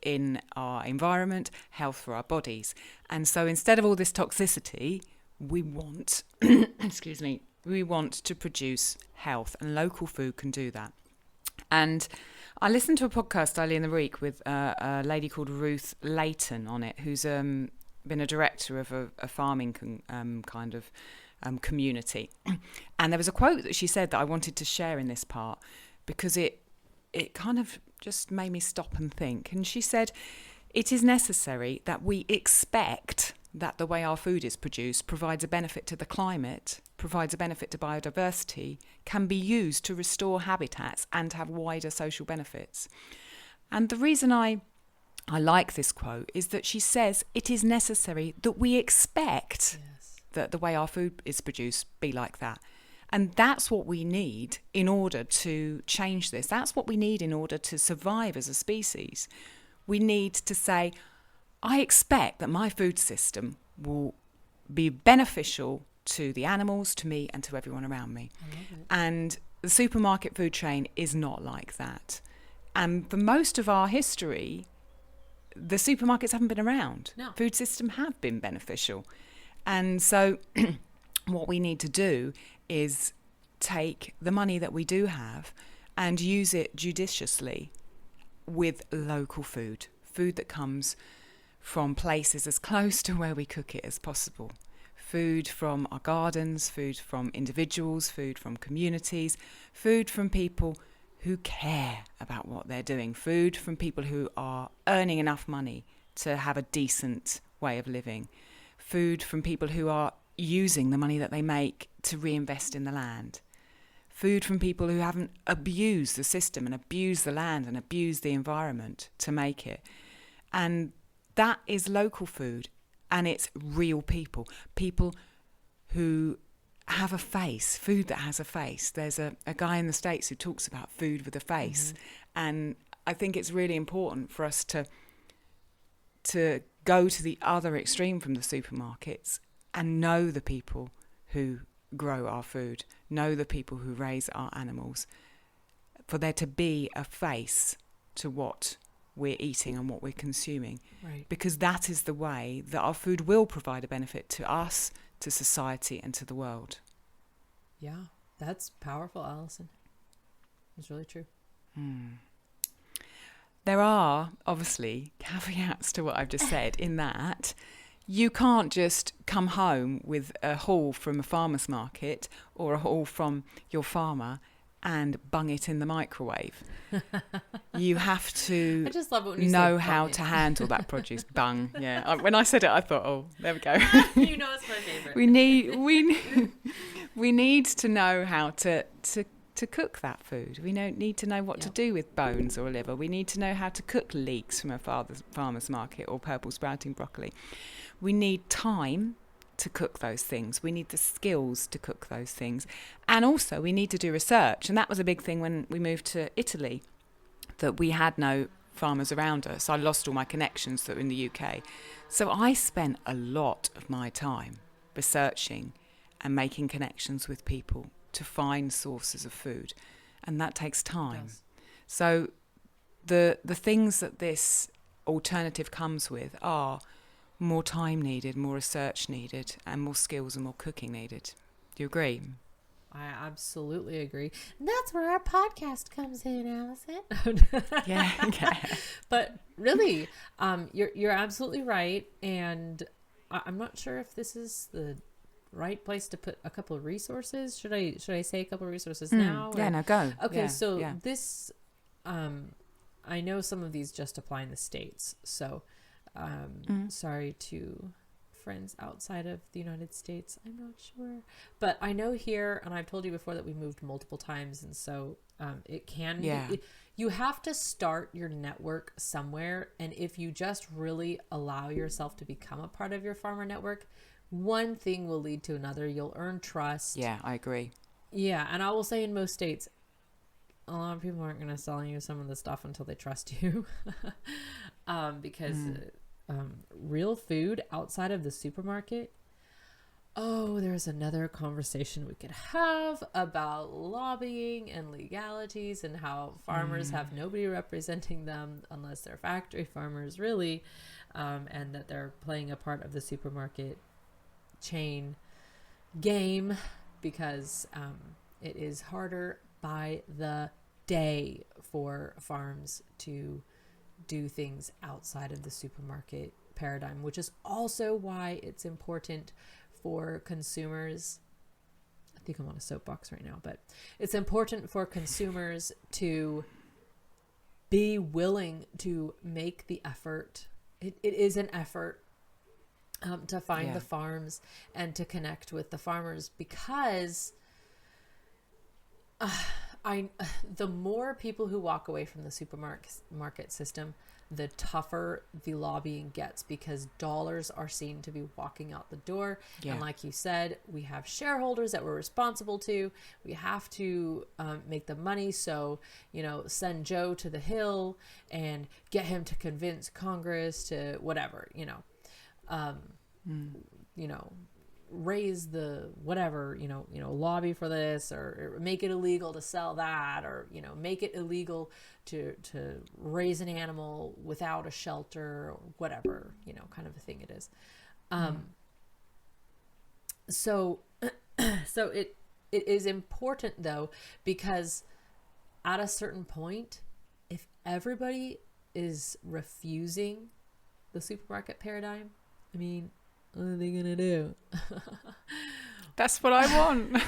in our environment, health for our bodies. And so instead of all this toxicity, we want, excuse me, we want to produce health, and local food can do that. And I listened to a podcast earlier in the week with a lady called Ruth Layton on it, who's been a director of a farming kind of community. And there was a quote that she said that I wanted to share in this part, because it kind of just made me stop and think. And she said, "It is necessary that we expect that the way our food is produced provides a benefit to the climate, provides a benefit to biodiversity, can be used to restore habitats and have wider social benefits." And the reason I like this quote is that she says it is necessary that we expect that the way our food is produced be like that. And that's what we need in order to change this. That's what we need in order to survive as a species. We need to say, I expect that my food system will be beneficial to the animals, to me, and to everyone around me. And the supermarket food chain is not like that. And for most of our history, the supermarkets haven't been around. No. Food system have been beneficial. And so what we need to do is take the money that we do have and use it judiciously with local food that comes from places as close to where we cook it as possible. Food from our gardens, food from individuals, food from communities, food from people who care about what they're doing, food from people who are earning enough money to have a decent way of living, food from people who are using the money that they make to reinvest in the land, food from people who haven't abused the system and abused the land and abused the environment to make it. And that is local food, and it's real people who have a face, food that has a face. There's a guy in the States who talks about food with a face. And I think it's really important for us to go to the other extreme from the supermarkets and know the people who grow our food, know the people who raise our animals, for there to be a face to what we're eating and what we're consuming. Right. Because that is the way that our food will provide a benefit to us, to society, and to the world. Yeah, that's powerful, Alison. It's really true. There are obviously caveats to what I've just said, in that you can't just come home with a haul from a farmer's market or a haul from your farmer and bung it in the microwave. You have to I just love it when you know say how bung to it. handle that produce. Bung, yeah. When I said it, I thought, oh, there we go. You know it's my favorite. We need to know how to cook that food. We need to know what to do with bones or liver. We need to know how to cook leeks from a farmer's market or purple sprouting broccoli. We need time to cook those things. We need the skills to cook those things. And also we need to do research. And that was a big thing when we moved to Italy, that we had no farmers around us. I lost all my connections that were in the UK. So I spent a lot of my time researching and making connections with people to find sources of food. And that takes time. Yes. So the things that this alternative comes with are more time needed, more research needed, and more skills and more cooking needed. Do you agree? I absolutely agree. And that's where our podcast comes in, Alison. Yeah. But really, you're absolutely right. And I'm not sure if this is the right place to put a couple of resources. Should I say a couple of resources now? Yeah, no, go. Okay, Yeah. This, I know some of these just apply in the States. So, sorry to friends outside of the United States. I'm not sure. But I know here, and I've told you before that we moved multiple times. And so it can be, you have to start your network somewhere. And if you just really allow yourself to become a part of your farmer network, one thing will lead to another. You'll earn trust. Yeah, I agree. Yeah. And I will say in most states, a lot of people aren't going to sell you some of the stuff until they trust you. Because real food outside of the supermarket, oh, there's another conversation we could have about lobbying and legalities and how farmers have nobody representing them unless they're factory farmers, really, and that they're playing a part of the supermarket chain game because it is harder by the day for farms to do things outside of the supermarket paradigm, which is also why it's important for consumers. I think I'm on a soapbox right now, but it's important for consumers to be willing to make the effort. It is an effort to find the farms and to connect with the farmers, because the more people who walk away from the supermarket system, the tougher the lobbying gets, because dollars are seen to be walking out the door. And like you said, we have shareholders that we're responsible to. We have to make the money. So, send Joe to the Hill and get him to convince Congress to whatever, raise the whatever, lobby for this, or make it illegal to sell that, or, make it illegal to raise an animal without a shelter, or whatever, kind of a thing it is. So it is important though, because at a certain point, if everybody is refusing the supermarket paradigm, I mean, what are they gonna do? That's what I want.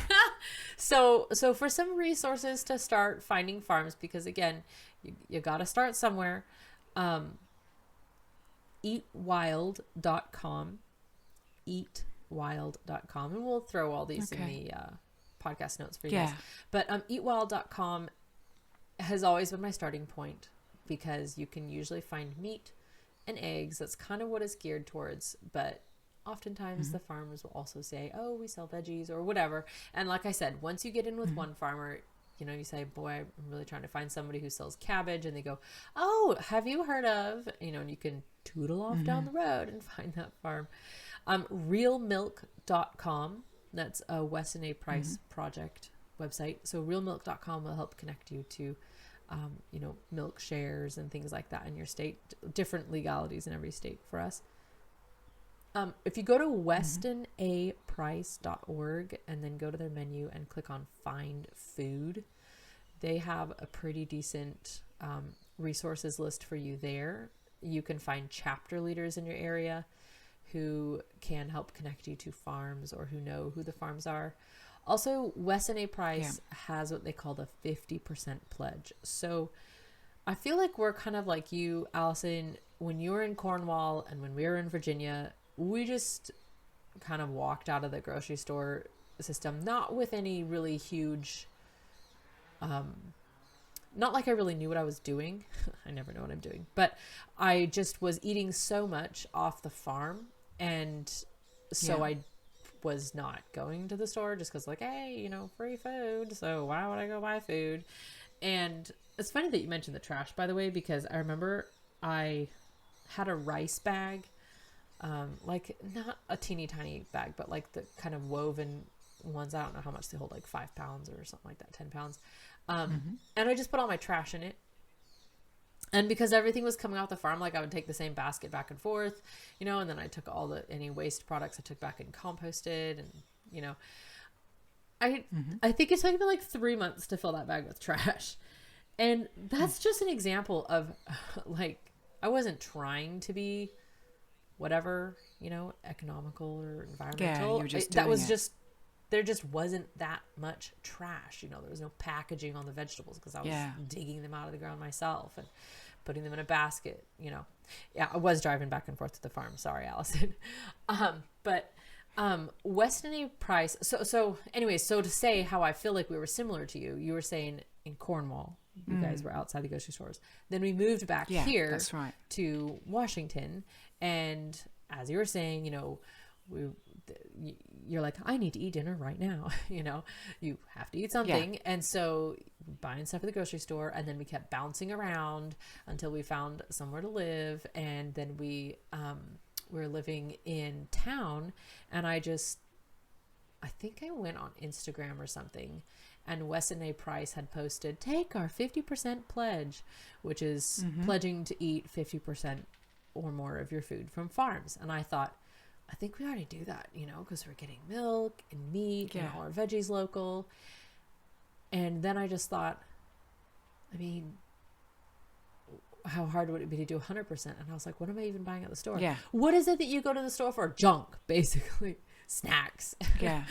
So for some resources to start finding farms, because again, you got to start somewhere. Eatwild.com, eatwild.com, and we'll throw all these in the podcast notes for you guys. But eatwild.com has always been my starting point, because you can usually find meat and eggs. That's kind of what it's geared towards, but oftentimes the farmers will also say, oh, we sell veggies or whatever. And like I said, once you get in with one farmer, you say, boy, I'm really trying to find somebody who sells cabbage, and they go, oh, have you heard of, and you can tootle off down the road and find that farm. Realmilk.com, that's a Weston A. Price project website. So realmilk.com will help connect you to milk shares and things like that in your state, different legalities in every state for us. If you go to westonaprice.org and then go to their menu and click on Find Food, they have a pretty decent resources list for you there. You can find chapter leaders in your area who can help connect you to farms, or who know who the farms are. Also, Weston A. Price has what they call the 50% pledge. So I feel like we're kind of like you, Alison, when you were in Cornwall and when we were in Virginia. We just kind of walked out of the grocery store system, not with any really huge, not like I really knew what I was doing. I never know what I'm doing, but I just was eating so much off the farm. And so I was not going to the store just because, like, hey, free food. So why would I go buy food? And it's funny that you mentioned the trash, by the way, because I remember I had a rice bag. Like not a teeny tiny bag, but like the kind of woven ones. I don't know how much they hold, like 5 pounds or something like that, 10 pounds. And I just put all my trash in it. And because everything was coming off the farm, like I would take the same basket back and forth, and then I took any waste products I took back and composted, and, I think it took me like 3 months to fill that bag with trash. And that's just an example of like, I wasn't trying to be whatever, economical or environmental. There just wasn't that much trash. There was no packaging on the vegetables because I was digging them out of the ground myself and putting them in a basket, I was driving back and forth to the farm. Sorry, Alison. But Weston A. Price. So to say how I feel like we were similar to you, you were saying in Cornwall, you guys were outside the grocery stores. Then we moved back here that's right. to Washington. And as you were saying, you're like, I need to eat dinner right now. You have to eat something. And so buying stuff at the grocery store, and then we kept bouncing around until we found somewhere to live. And then we were living in town, and I just I think I went on Instagram or something, and Weston A. Price had posted, take our 50% pledge, which is pledging to eat 50% or more of your food from farms. And I thought, I think we already do that, because we're getting milk and meat and all our veggies local. And then I just thought, I mean, how hard would it be to do 100%? And I was like, what am I even buying at the store? Yeah. What is it that you go to the store for? Junk, basically. Snacks. Yeah.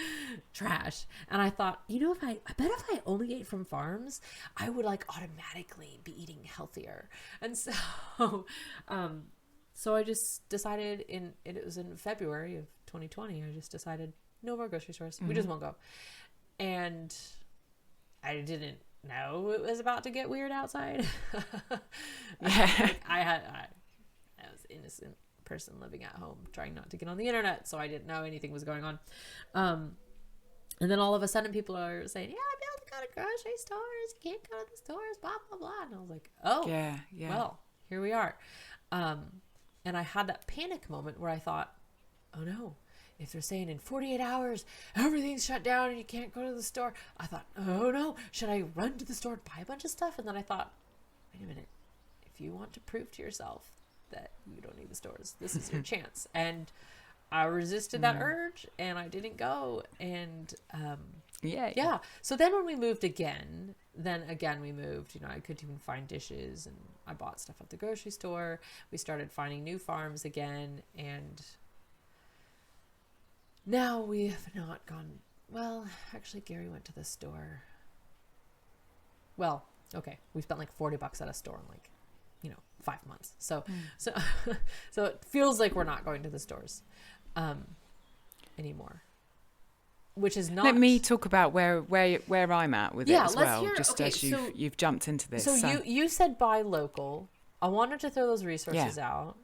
Trash. And I thought, I bet if I only ate from farms, I would like automatically be eating healthier. And so, so I just decided it was in February of 2020. I just decided no more grocery stores. We just won't go. And I didn't know it was about to get weird outside. I was an innocent person living at home trying not to get on the internet, so I didn't know anything was going on. And then all of a sudden people are saying, yeah, I'll be able to go to grocery stores, you can't go to the stores, blah blah blah. And I was like, oh yeah, well, here we are. And I had that panic moment where I thought, oh no, if they're saying in 48 hours everything's shut down and you can't go to the store, I thought, oh no, should I run to the store and buy a bunch of stuff? And then I thought, wait a minute, if you want to prove to yourself that you don't need the stores, this is your chance. And I resisted that urge and I didn't go. And so then when we moved again, we moved, I couldn't even find dishes, and I bought stuff at the grocery store. We started finding new farms again, and now we have not gone. Well, actually Gary went to the store. Well, okay, we spent like $40 at a store in 5 months. So it feels like we're not going to the stores anymore, which is not. Let me talk about where I'm at with it as well. Hear, just okay, as you've jumped into this. So you said buy local. I wanted to throw those resources out.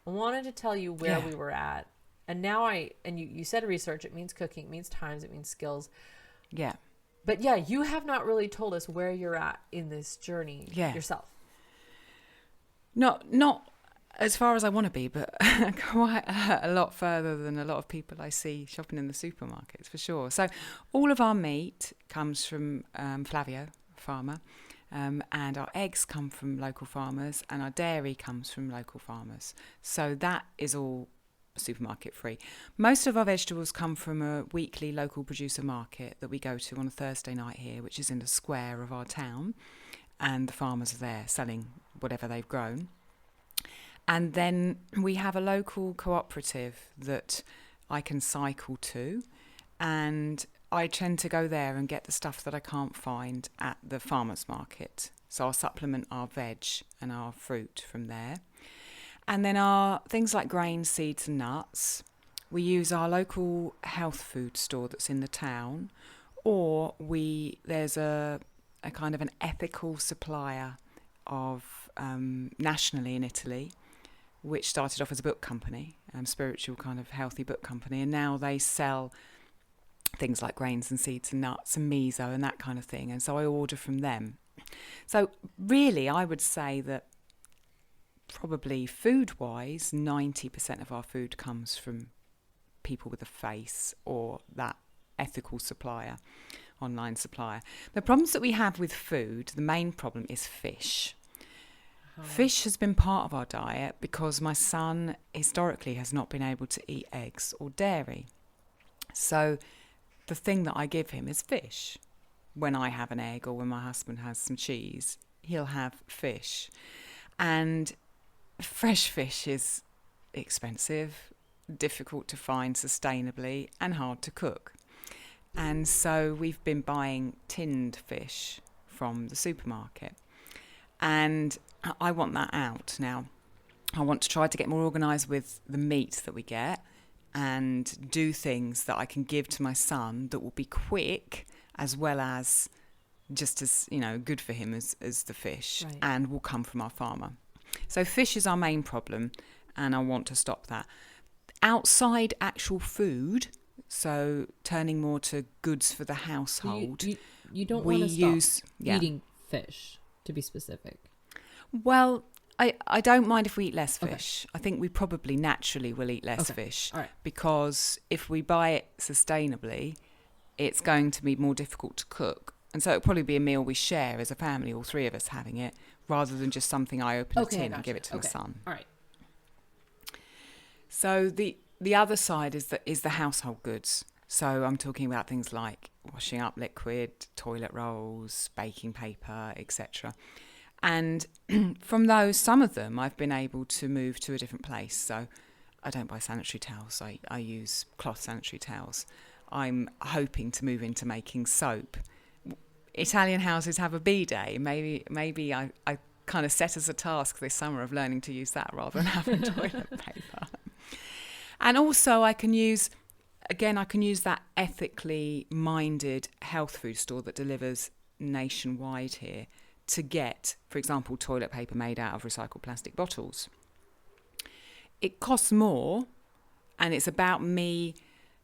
I wanted to tell you where we were at, and now you said research. It means cooking. It means times. It means skills. Yeah. But you have not really told us where you're at in this journey yourself. Not as far as I want to be, but quite a lot further than a lot of people I see shopping in the supermarkets, for sure. So all of our meat comes from Flavio, farmer, and our eggs come from local farmers, and our dairy comes from local farmers. So that is all supermarket free. Most of our vegetables come from a weekly local producer market that we go to on a Thursday night here, which is in the square of our town, and the farmers are there selling whatever they've grown. And then we have a local cooperative that I can cycle to, and I tend to go there and get the stuff that I can't find at the farmers market. So I'll supplement our veg and our fruit from there. And then our things like grains, seeds and nuts, we use our local health food store that's in the town, or there's a kind of an ethical supplier of nationally in Italy, which started off as a book company, spiritual kind of healthy book company, and now they sell things like grains and seeds and nuts and miso and that kind of thing, and so I order from them. So really I would say that probably food-wise 90% of our food comes from people with a face or that ethical supplier, online supplier. The problems that we have with food, the main problem is fish. Fish has been part of our diet because my son historically has not been able to eat eggs or dairy. So the thing that I give him is fish. When I have an egg or when my husband has some cheese, he'll have fish. And fresh fish is expensive, difficult to find sustainably, and hard to cook. And so we've been buying tinned fish from the supermarket. And I want that out now. I want to try to get more organised with the meat that we get and do things that I can give to my son that will be quick as well as just as, good for him as the fish, right, and will come from our farmer. So fish is our main problem and I want to stop that. Outside actual food, so turning more to goods for the household. You don't want to stop eating fish, to be specific. Well, I don't mind if we eat less fish. Okay. I think we probably naturally will eat less fish, right, because if we buy it sustainably, it's going to be more difficult to cook. And so it'll probably be a meal we share as a family, all three of us having it, rather than just something I open a tin and give it to my son. All right. So the other side is the household goods. So I'm talking about things like washing up liquid, toilet rolls, baking paper, etc. And from those, some of them I've been able to move to a different place. So I don't buy sanitary towels. I use cloth sanitary towels. I'm hoping to move into making soap. Italian houses have a bidet. Maybe I kind of set as a task this summer of learning to use that rather than having toilet paper. And also I can use that ethically minded health food store that delivers nationwide here to get, for example, toilet paper made out of recycled plastic bottles. It costs more, and it's about me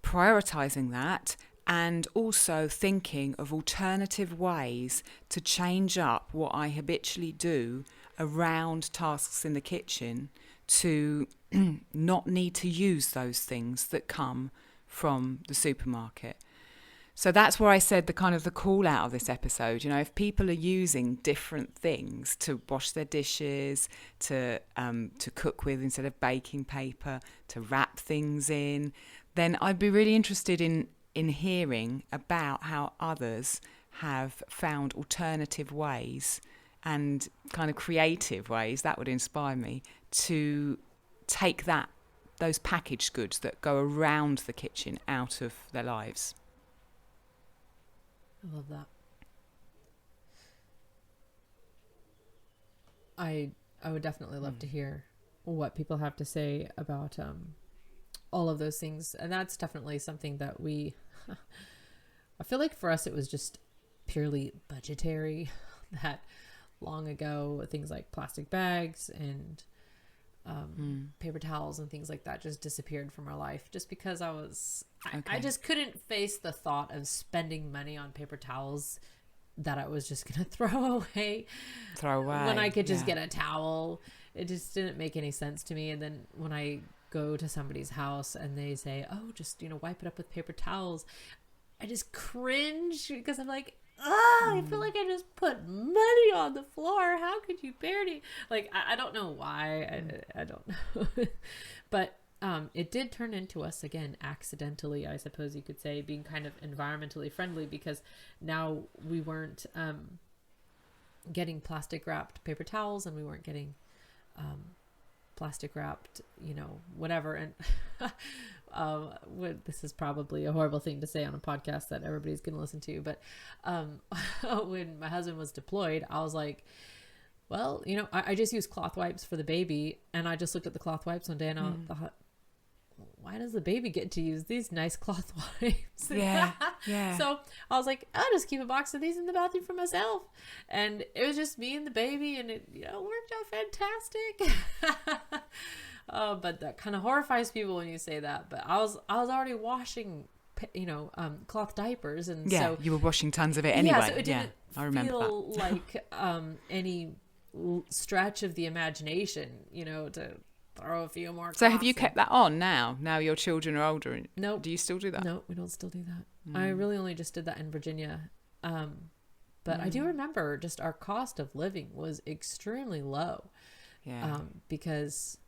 prioritising that and also thinking of alternative ways to change up what I habitually do around tasks in the kitchen to not need to use those things that come from the supermarket. So that's where I said the call out of this episode. You know, if people are using different things to wash their dishes, to cook with instead of baking paper, to wrap things in, then I'd be really interested in hearing about how others have found alternative ways and kind of creative ways, that would inspire me, to take those packaged goods that go around the kitchen out of their lives. I love that. I would definitely love to hear what people have to say about all of those things. And that's definitely something that I feel like for us it was just purely budgetary, that long ago things like plastic bags and paper towels and things like that just disappeared from our life, just because I just couldn't face the thought of spending money on paper towels that I was just going to throw away when I could just get a towel. It just didn't make any sense to me. And then when I go to somebody's house and they say, oh, just, wipe it up with paper towels, I just cringe because I'm like, I feel like I just put money on the floor. How could you bear to? Like, I don't know why. I don't know. But it did turn into us, again, accidentally, I suppose you could say, being kind of environmentally friendly, because now we weren't getting plastic wrapped paper towels, and we weren't getting plastic wrapped, whatever. And this is probably a horrible thing to say on a podcast that everybody's going to listen to, but when my husband was deployed, I was like, well, I just use cloth wipes for the baby. And I just looked at the cloth wipes one day and I thought, why does the baby get to use these nice cloth wipes? Yeah. So I was like, I'll just keep a box of these in the bathroom for myself. And it was just me and the baby, and it worked out fantastic. But that kind of horrifies people when you say that. But I was already washing, cloth diapers, and so you were washing tons of it anyway. So it didn't I remember feel like any stretch of the imagination, to throw a few more. So have you kept that on now? Now your children are older. No. Do you still do that? No, we don't still do that. I really only just did that in Virginia. But I do remember just our cost of living was extremely low. Yeah. Because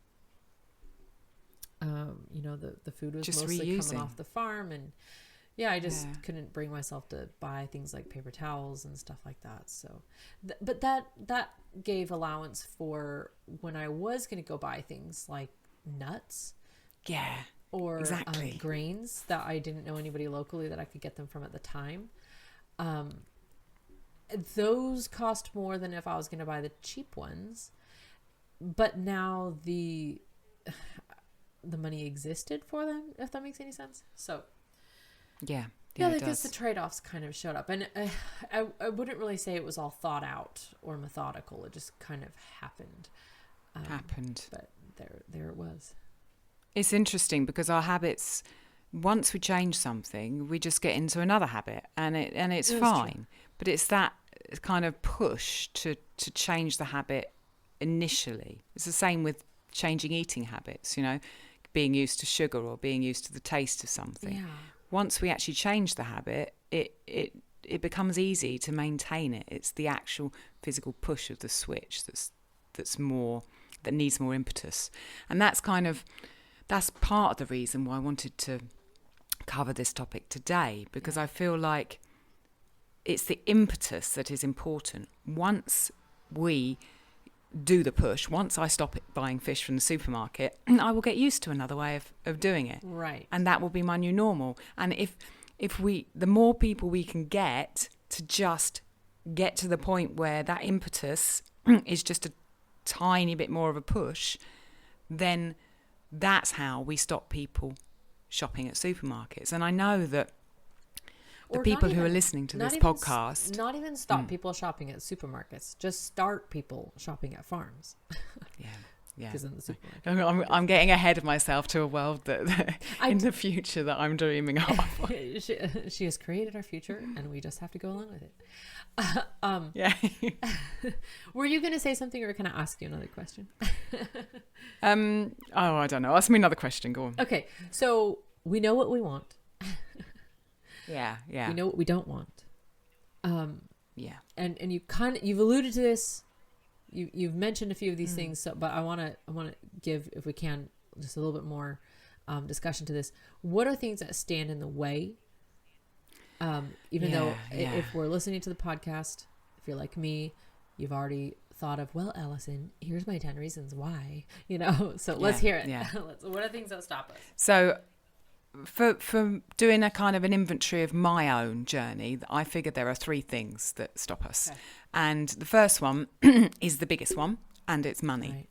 the food was just mostly coming off the farm, and I just couldn't bring myself to buy things like paper towels and stuff like that. So, but that gave allowance for when I was going to go buy things like nuts. Yeah. Or exactly. Grains that I didn't know anybody locally that I could get them from at the time. Those cost more than if I was going to buy the cheap ones. But now the money existed for them, if that makes any sense. So yeah, I guess the trade-offs kind of showed up, and I wouldn't really say it was all thought out or methodical. It just kind of happened. But there it was. It's interesting because our habits, once we change something, we just get into another habit, and it's fine. True. But it's that kind of push to change the habit initially. It's the same with changing eating habits, being used to sugar or being used to the taste of something. Yeah. Once we actually change the habit, it becomes easy to maintain it. It's the actual physical push of the switch that needs more impetus. And that's part of the reason why I wanted to cover this topic today, because I feel like it's the impetus that is important. Once we do the push, once I stop buying fish from the supermarket, I will get used to another way of doing it. Right. And that will be my new normal. And the more people we can get to just get to the point where that impetus is just a tiny bit more of a push, then that's how we stop people shopping at supermarkets. And I know that the people who are listening to this podcast... Not even stop people shopping at supermarkets. Just start people shopping at farms. Yeah. Because in the supermarket, I'm getting ahead of myself to a world that in the future that I'm dreaming of. She has created our future, and we just have to go along with it. Yeah. Were you going to say something, or can I ask you another question? I don't know. Ask me another question. Go on. Okay, so we know what we want. Yeah. We know what we don't want. Yeah. And you've alluded to this. You've mentioned a few of these things, so, but I want to give, if we can, just a little bit more discussion to this. What are things that stand in the way? If we're listening to the podcast, if you're like me, you've already thought of, well, Alison, here's my 10 reasons why, so let's hear it. Yeah. What are things that stop us? So for doing a kind of an inventory of my own journey, I figured there are 3 things that stop us. Okay. And the first one is the biggest one, and it's money. Right.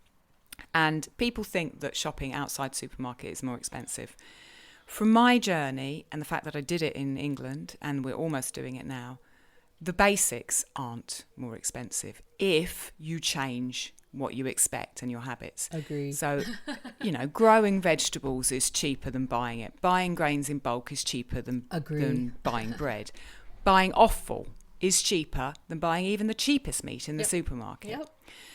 And people think that shopping outside supermarket is more expensive. From my journey and the fact that I did it in England, and we're almost doing it now, the basics aren't more expensive if you change what you expect and your habits. Agree. So, growing vegetables is cheaper than buying it. Buying grains in bulk is cheaper than buying bread. Buying offal is cheaper than buying even the cheapest meat in the supermarket. Yep.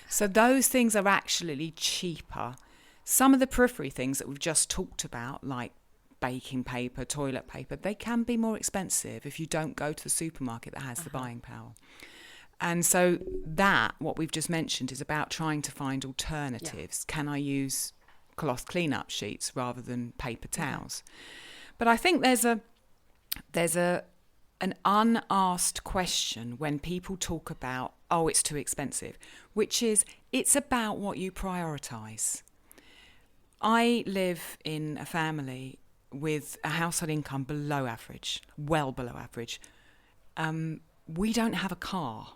So those things are actually cheaper. Some of the periphery things that we've just talked about, like baking paper, toilet paper, they can be more expensive if you don't go to the supermarket that has the buying power. And so what we've just mentioned, is about trying to find alternatives. Yeah. Can I use cloth clean-up sheets rather than paper towels? But I think there's an unasked question when people talk about, it's too expensive, which is, it's about what you prioritise. I live in a family with a household income below average, well below average. We don't have a car.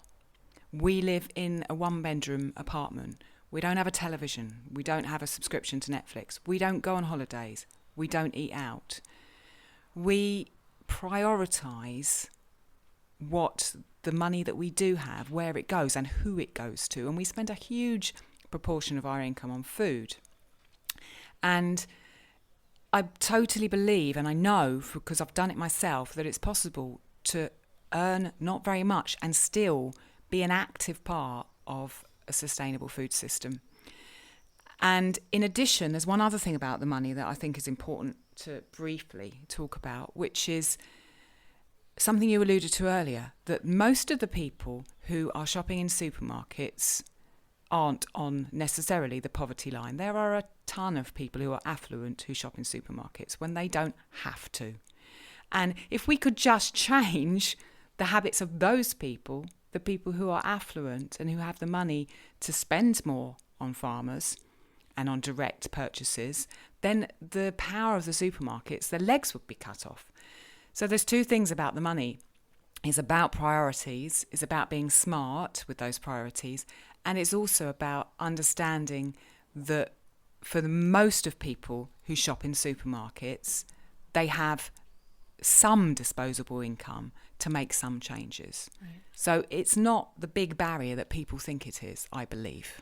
We live in a 1-bedroom apartment. We don't have a television. We don't have a subscription to Netflix. We don't go on holidays. We don't eat out. We prioritise what the money that we do have, where it goes and who it goes to. And we spend a huge proportion of our income on food. And I totally believe, and I know because I've done it myself, that it's possible to earn not very much and still be an active part of a sustainable food system. And in addition, there's one other thing about the money that I think is important to briefly talk about, which is something you alluded to earlier, that most of the people who are shopping in supermarkets aren't on necessarily the poverty line. There are a ton of people who are affluent who shop in supermarkets when they don't have to. And if we could just change the habits of those people, the people who are affluent and who have the money to spend more on farmers and on direct purchases, then the power of the supermarkets, their legs would be cut off. So there's 2 things about the money. It's about priorities, it's about being smart with those priorities, and it's also about understanding that for the most of people who shop in supermarkets, they have some disposable income to make some changes. Right. So it's not the big barrier that people think it is, I believe.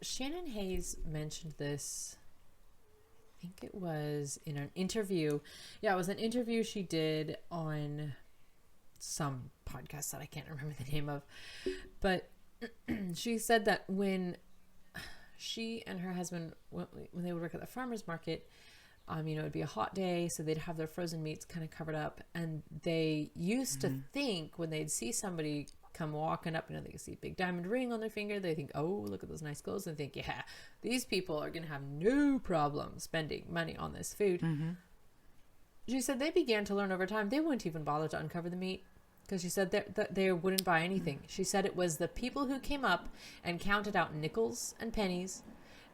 Shannon Hayes mentioned this, I think it was in an interview. Yeah, it was an interview she did on some podcast that I can't remember the name of. But she said that when she and her husband, when they would work at the farmer's market, It'd be a hot day, so they'd have their frozen meats kind of covered up. And they used to think when they'd see somebody come walking up, they see a big diamond ring on their finger, they think, oh, look at those nice clothes, and think, yeah, these people are going to have no problem spending money on this food. She said they began to learn over time they wouldn't even bother to uncover the meat, because she said that they wouldn't buy anything. She said it was the people who came up and counted out nickels and pennies.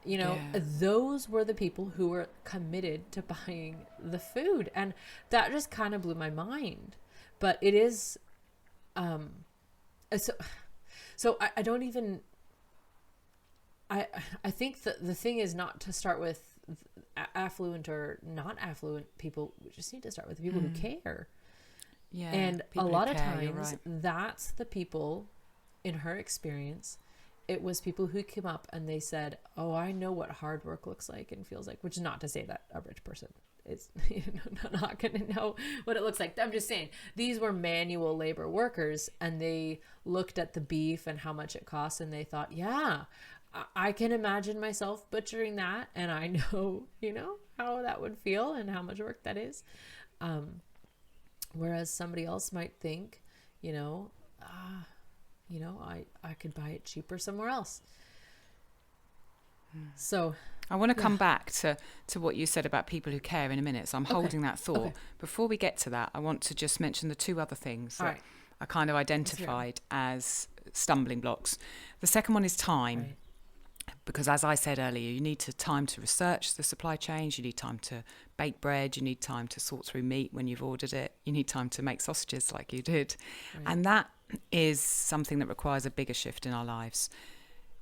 Those were the people who were committed to buying the food. And that just kind of blew my mind. But it is, so I don't even, I think that the thing is not to start with affluent or not affluent people. We just need to start with the people who care. Yeah, and a lot of times right. that's the people, in her experience, it was people who came up and they said, oh, I know what hard work looks like and feels like, which is not to say that a rich person is not going to know what it looks like. I'm just saying these were manual labor workers, and they looked at the beef and how much it costs, and they thought, yeah, I can imagine myself butchering that, and I know, how that would feel and how much work that is. Whereas somebody else might think, I could buy it cheaper somewhere else. So I want to come back to what you said about people who care in a minute. So I'm holding that thought. Okay. Before we get to that, I want to just mention the two other things that I kind of identified as stumbling blocks. The second one is time. Right. Because as I said earlier, you need time to research the supply chains, you need time to bake bread, you need time to sort through meat when you've ordered it, you need time to make sausages like you did. Right. And that is something that requires a bigger shift in our lives.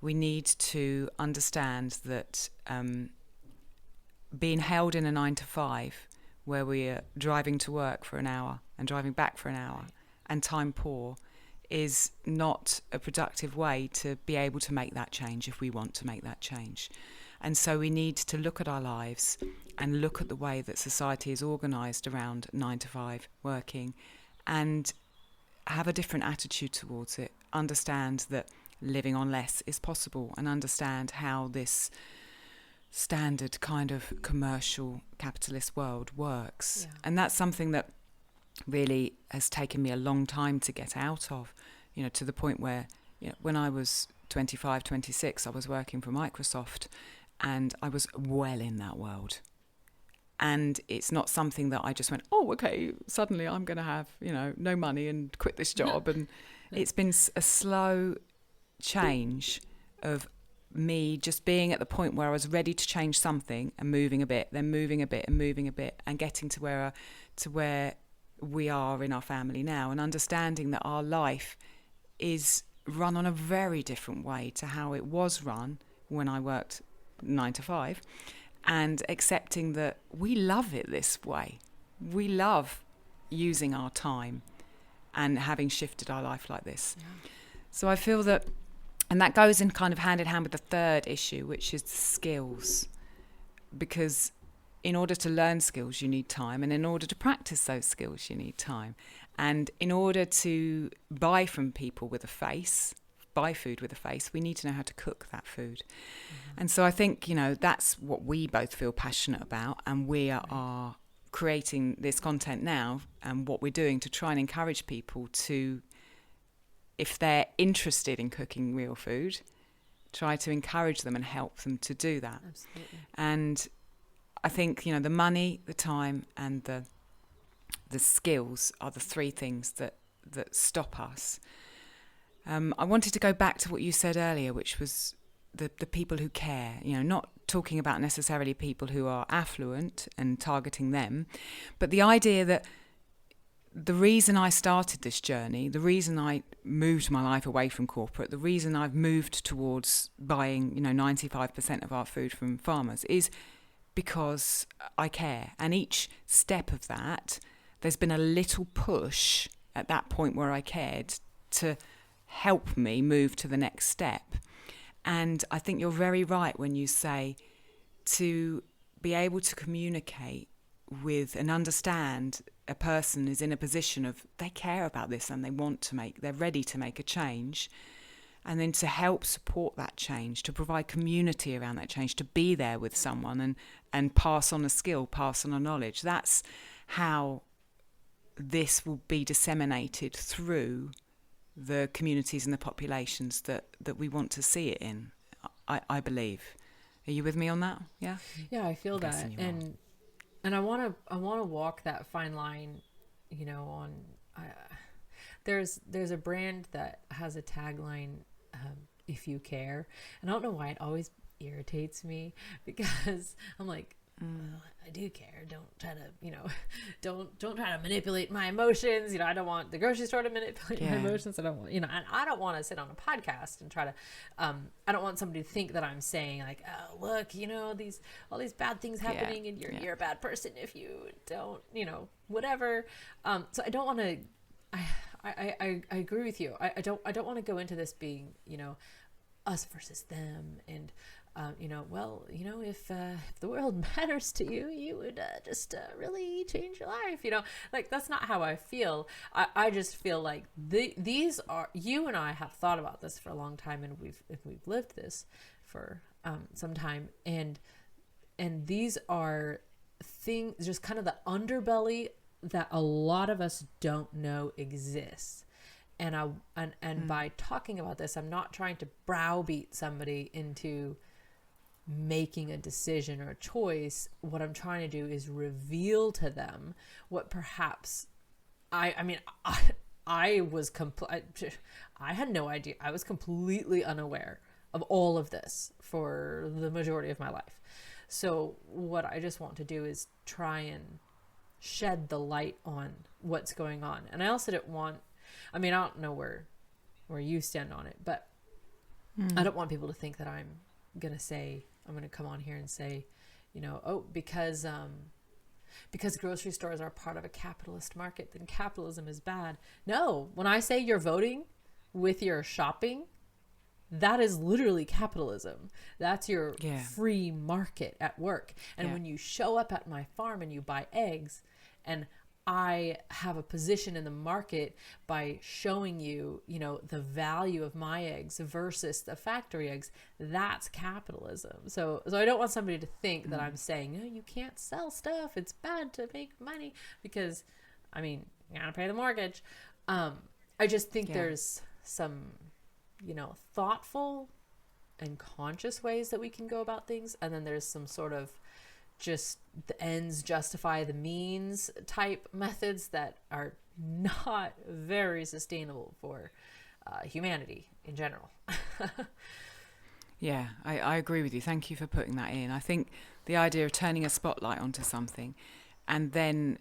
We need to understand that being held in a 9-to-5, where we are driving to work for an hour and driving back for an hour, and time poor, is not a productive way to be able to make that change if we want to make that change. And so we need to look at our lives and look at the way that society is organised around 9-to-5 working, and have a different attitude towards it. Understand that living on less is possible, and understand how this standard kind of commercial capitalist world works. Yeah. And that's something that really has taken me a long time to get out of, to the point where, when I was 25, 26, I was working for Microsoft, and I was well in that world. And it's not something that I just went, oh, okay, suddenly I'm going to have, no money and quit this job. And it's been a slow change of me just being at the point where I was ready to change something and moving a bit, then moving a bit and moving a bit, and getting to where we are in our family now, and understanding that our life is run on a very different way to how it was run when I worked 9-to-5, and accepting that we love it this way. We love using our time and having shifted our life like this. Yeah. So I feel that, and that goes in kind of hand in hand with the third issue, which is skills, because in order to learn skills, you need time. And in order to practice those skills, you need time. And in order to buy from people with a face, buy food with a face, we need to know how to cook that food. Mm-hmm. And so I think, that's what we both feel passionate about. And we are creating this content now, and what we're doing to try and encourage people to, if they're interested in cooking real food, try to encourage them and help them to do that. Absolutely. And I think, the money, the time, and the skills are the three things that stop us. I wanted to go back to what you said earlier, which was the people who care, not talking about necessarily people who are affluent and targeting them, but the idea that the reason I started this journey, the reason I moved my life away from corporate, the reason I've moved towards buying, 95% of our food from farmers is because I care. And each step of that, there's been a little push at that point where I cared to help me move to the next step. And I think you're very right when you say to be able to communicate with and understand a person is in a position of they care about this and they're ready to make a change. and then to help support that change, to provide community around that change, to be there with someone and pass on a skill, pass on a knowledge. That's how this will be disseminated through the communities and the populations that we want to see it in, I believe. Are you with me on that? Yeah? Yeah, I feel that. And I want to walk that fine line, on there's a brand that has a tagline, if you care. And I don't know why it always irritates me, because I'm like, well, I do care. Don't try to, don't try to manipulate my emotions. I don't want the grocery store to manipulate my emotions. I don't want, and I don't want to sit on a podcast and try to, I don't want somebody to think that I'm saying like, oh, look, all these bad things happening and you're a bad person if you don't, whatever. So I don't want to, I agree with you. I don't want to go into this being, us versus them. And, if the world matters to you, you would just really change your life. Like that's not how I feel. I just feel like these are, you and I have thought about this for a long time, and we've lived this for some time, and these are things, just kind of the underbelly that a lot of us don't know exists. And by talking about this, I'm not trying to browbeat somebody into making a decision or a choice. What I'm trying to do is reveal to them what perhaps I had no idea. I was completely unaware of all of this for the majority of my life. So what I just want to do is try and shed the light on what's going on. And I also didn't want, I don't know where you stand on it, but I don't want people to think that I'm going to come on here and say, because grocery stores are part of a capitalist market, then capitalism is bad. No, when I say you're voting with your shopping, that is literally capitalism. That's your free market at work. And when you show up at my farm and you buy eggs, and I have a position in the market by showing you, the value of my eggs versus the factory eggs, that's capitalism. So I don't want somebody to think that I'm saying, no, you can't sell stuff. It's bad to make money because, you gotta pay the mortgage. I just think there's some, thoughtful and conscious ways that we can go about things. And then there's some sort of just the ends justify the means type methods that are not very sustainable for humanity in general. Yeah, I agree with you. Thank you for putting that in. I think the idea of turning a spotlight onto something and then,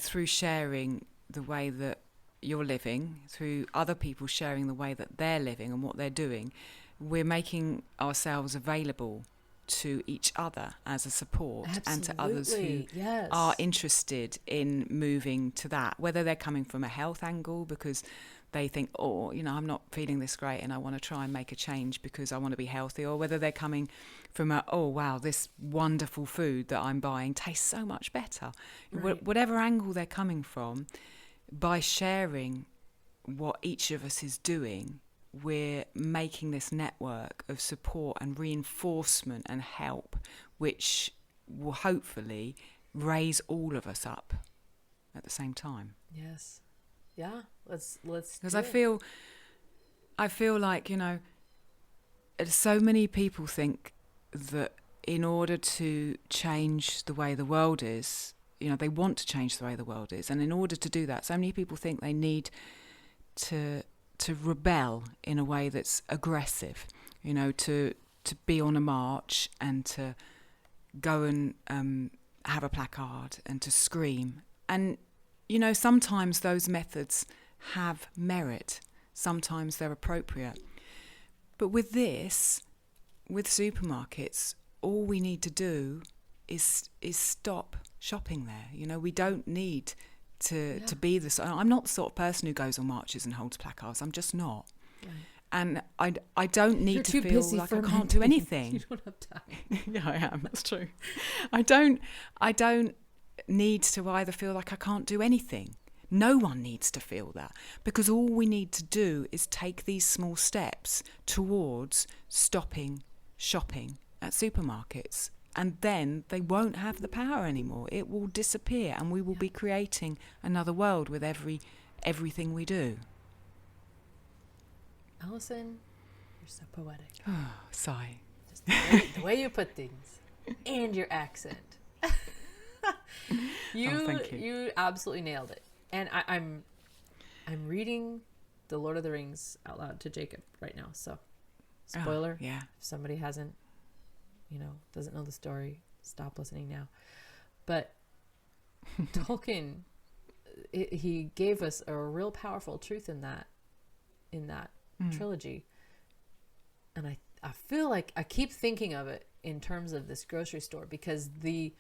through sharing the way that you're living, through other people sharing the way that they're living and what they're doing, we're making ourselves available to each other as a support. Absolutely. And to others who are interested in moving to that, whether they're coming from a health angle because they think, I'm not feeling this great and I want to try and make a change because I want to be healthy, or whether they're coming from this wonderful food that I'm buying tastes so much better. Right. Whatever angle they're coming from, by sharing what each of us is doing, we're making this network of support and reinforcement and help, which will hopefully raise all of us up at the same time. Yes. Yeah. Let's. Because I feel like, so many people think that in order to change the way the world is, they want to change the way the world is, and in order to do that, so many people think they need to rebel in a way that's aggressive, to be on a march and to go and have a placard and to scream. And, sometimes those methods have merit. Sometimes they're appropriate. But with supermarkets, all we need to do is stop shopping there. We don't need to be this. I'm not the sort of person who goes on marches and holds placards. I'm just not. Right. And I don't need to feel like I can't do anything. You don't have time. Yeah, I am. That's true. I don't need to either feel like I can't do anything. No one needs to feel that, because all we need to do is take these small steps towards stopping shopping at supermarkets. And then they won't have the power anymore. It will disappear, and we will be creating another world with everything we do. Alison, you're so poetic. Oh, sigh. Just the way you put things, and your accent. Thank you. You absolutely nailed it. And I'm reading The Lord of the Rings out loud to Jacob right now. So, spoiler. Yeah. If somebody hasn't, doesn't know the story, stop listening now. But Tolkien, he gave us a real powerful truth in that trilogy. And I feel like I keep thinking of it in terms of this grocery store, because the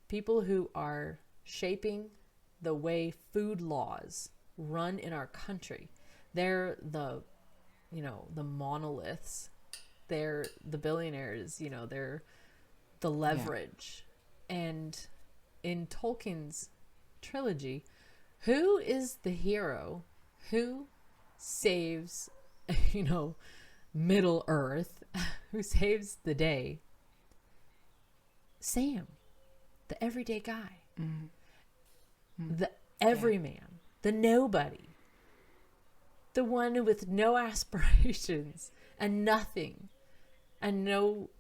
people who are shaping the way food laws run in our country, they're the monoliths. They're the billionaires, they're the leverage. Yeah. And in Tolkien's trilogy, who is the hero? Who saves, Middle Earth? Who saves the day? Sam, the everyday guy. Mm-hmm. The everyman, the nobody, the one with no aspirations and nothing and no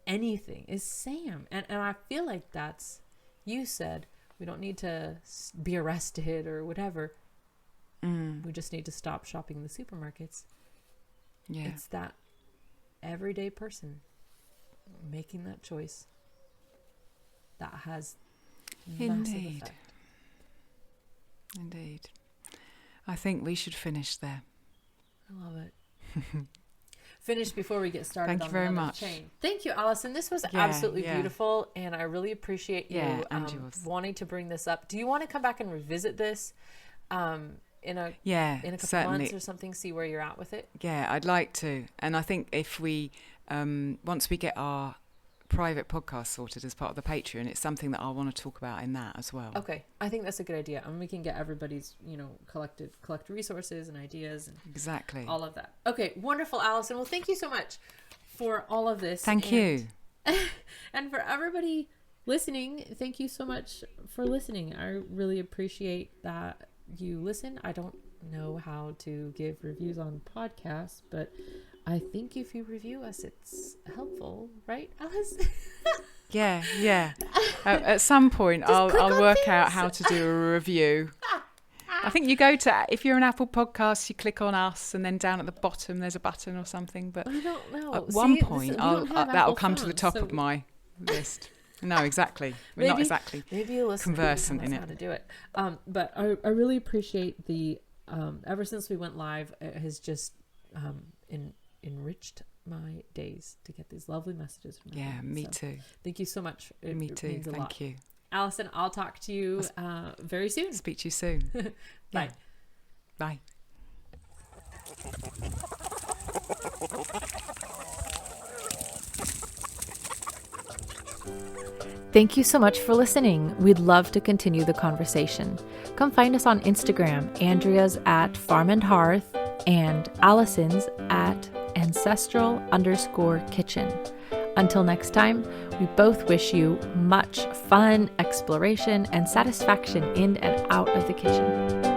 anything is Sam. And I feel like that's, you said, we don't need to be arrested or whatever. We just need to stop shopping in the supermarkets. Yeah. It's that everyday person making that choice that has massive effect. Indeed. I think we should finish there. I love it. Finish before we get started. Thank on you very another much. Chain. Thank you, Alison. This was absolutely beautiful, and I really appreciate you wanting to bring this up. Do you want to come back and revisit this in a couple months or something? See where you're at with it. Yeah, I'd like to. And I think if we once we get our private podcast sorted as part of the Patreon, it's something that I want to talk about in that as well. Okay, I think that's a good idea, and we can get everybody's collect resources and ideas and exactly all of that. Okay, wonderful, Alison. Well, thank you so much for all of this. Thank you. And for everybody listening, thank you so much for listening. I really appreciate that you listen. I don't know how to give reviews on podcasts, but I think if you review us, it's helpful, right, Alice? Yeah. At some point, I'll work out how to do a review. I think you go to, if you're an Apple Podcast, you click on us, and then down at the bottom there's a button or something. But I don't know. At one point, that'll come to the top of my list. No, exactly. We're not exactly conversant in it. How to do it. But I really appreciate the ever since we went live, it has just enriched my days to get these lovely messages from you. Yeah, me too. Thank you so much. Me too. Thank you. Alison, I'll talk to you very soon. Speak to you soon. Bye. Bye. Thank you so much for listening. We'd love to continue the conversation. Come find us on Instagram. Andrea's at Farm and Hearth and Alison's at ancestral_kitchen. Until next time, we both wish you much fun, exploration, and satisfaction in and out of the kitchen.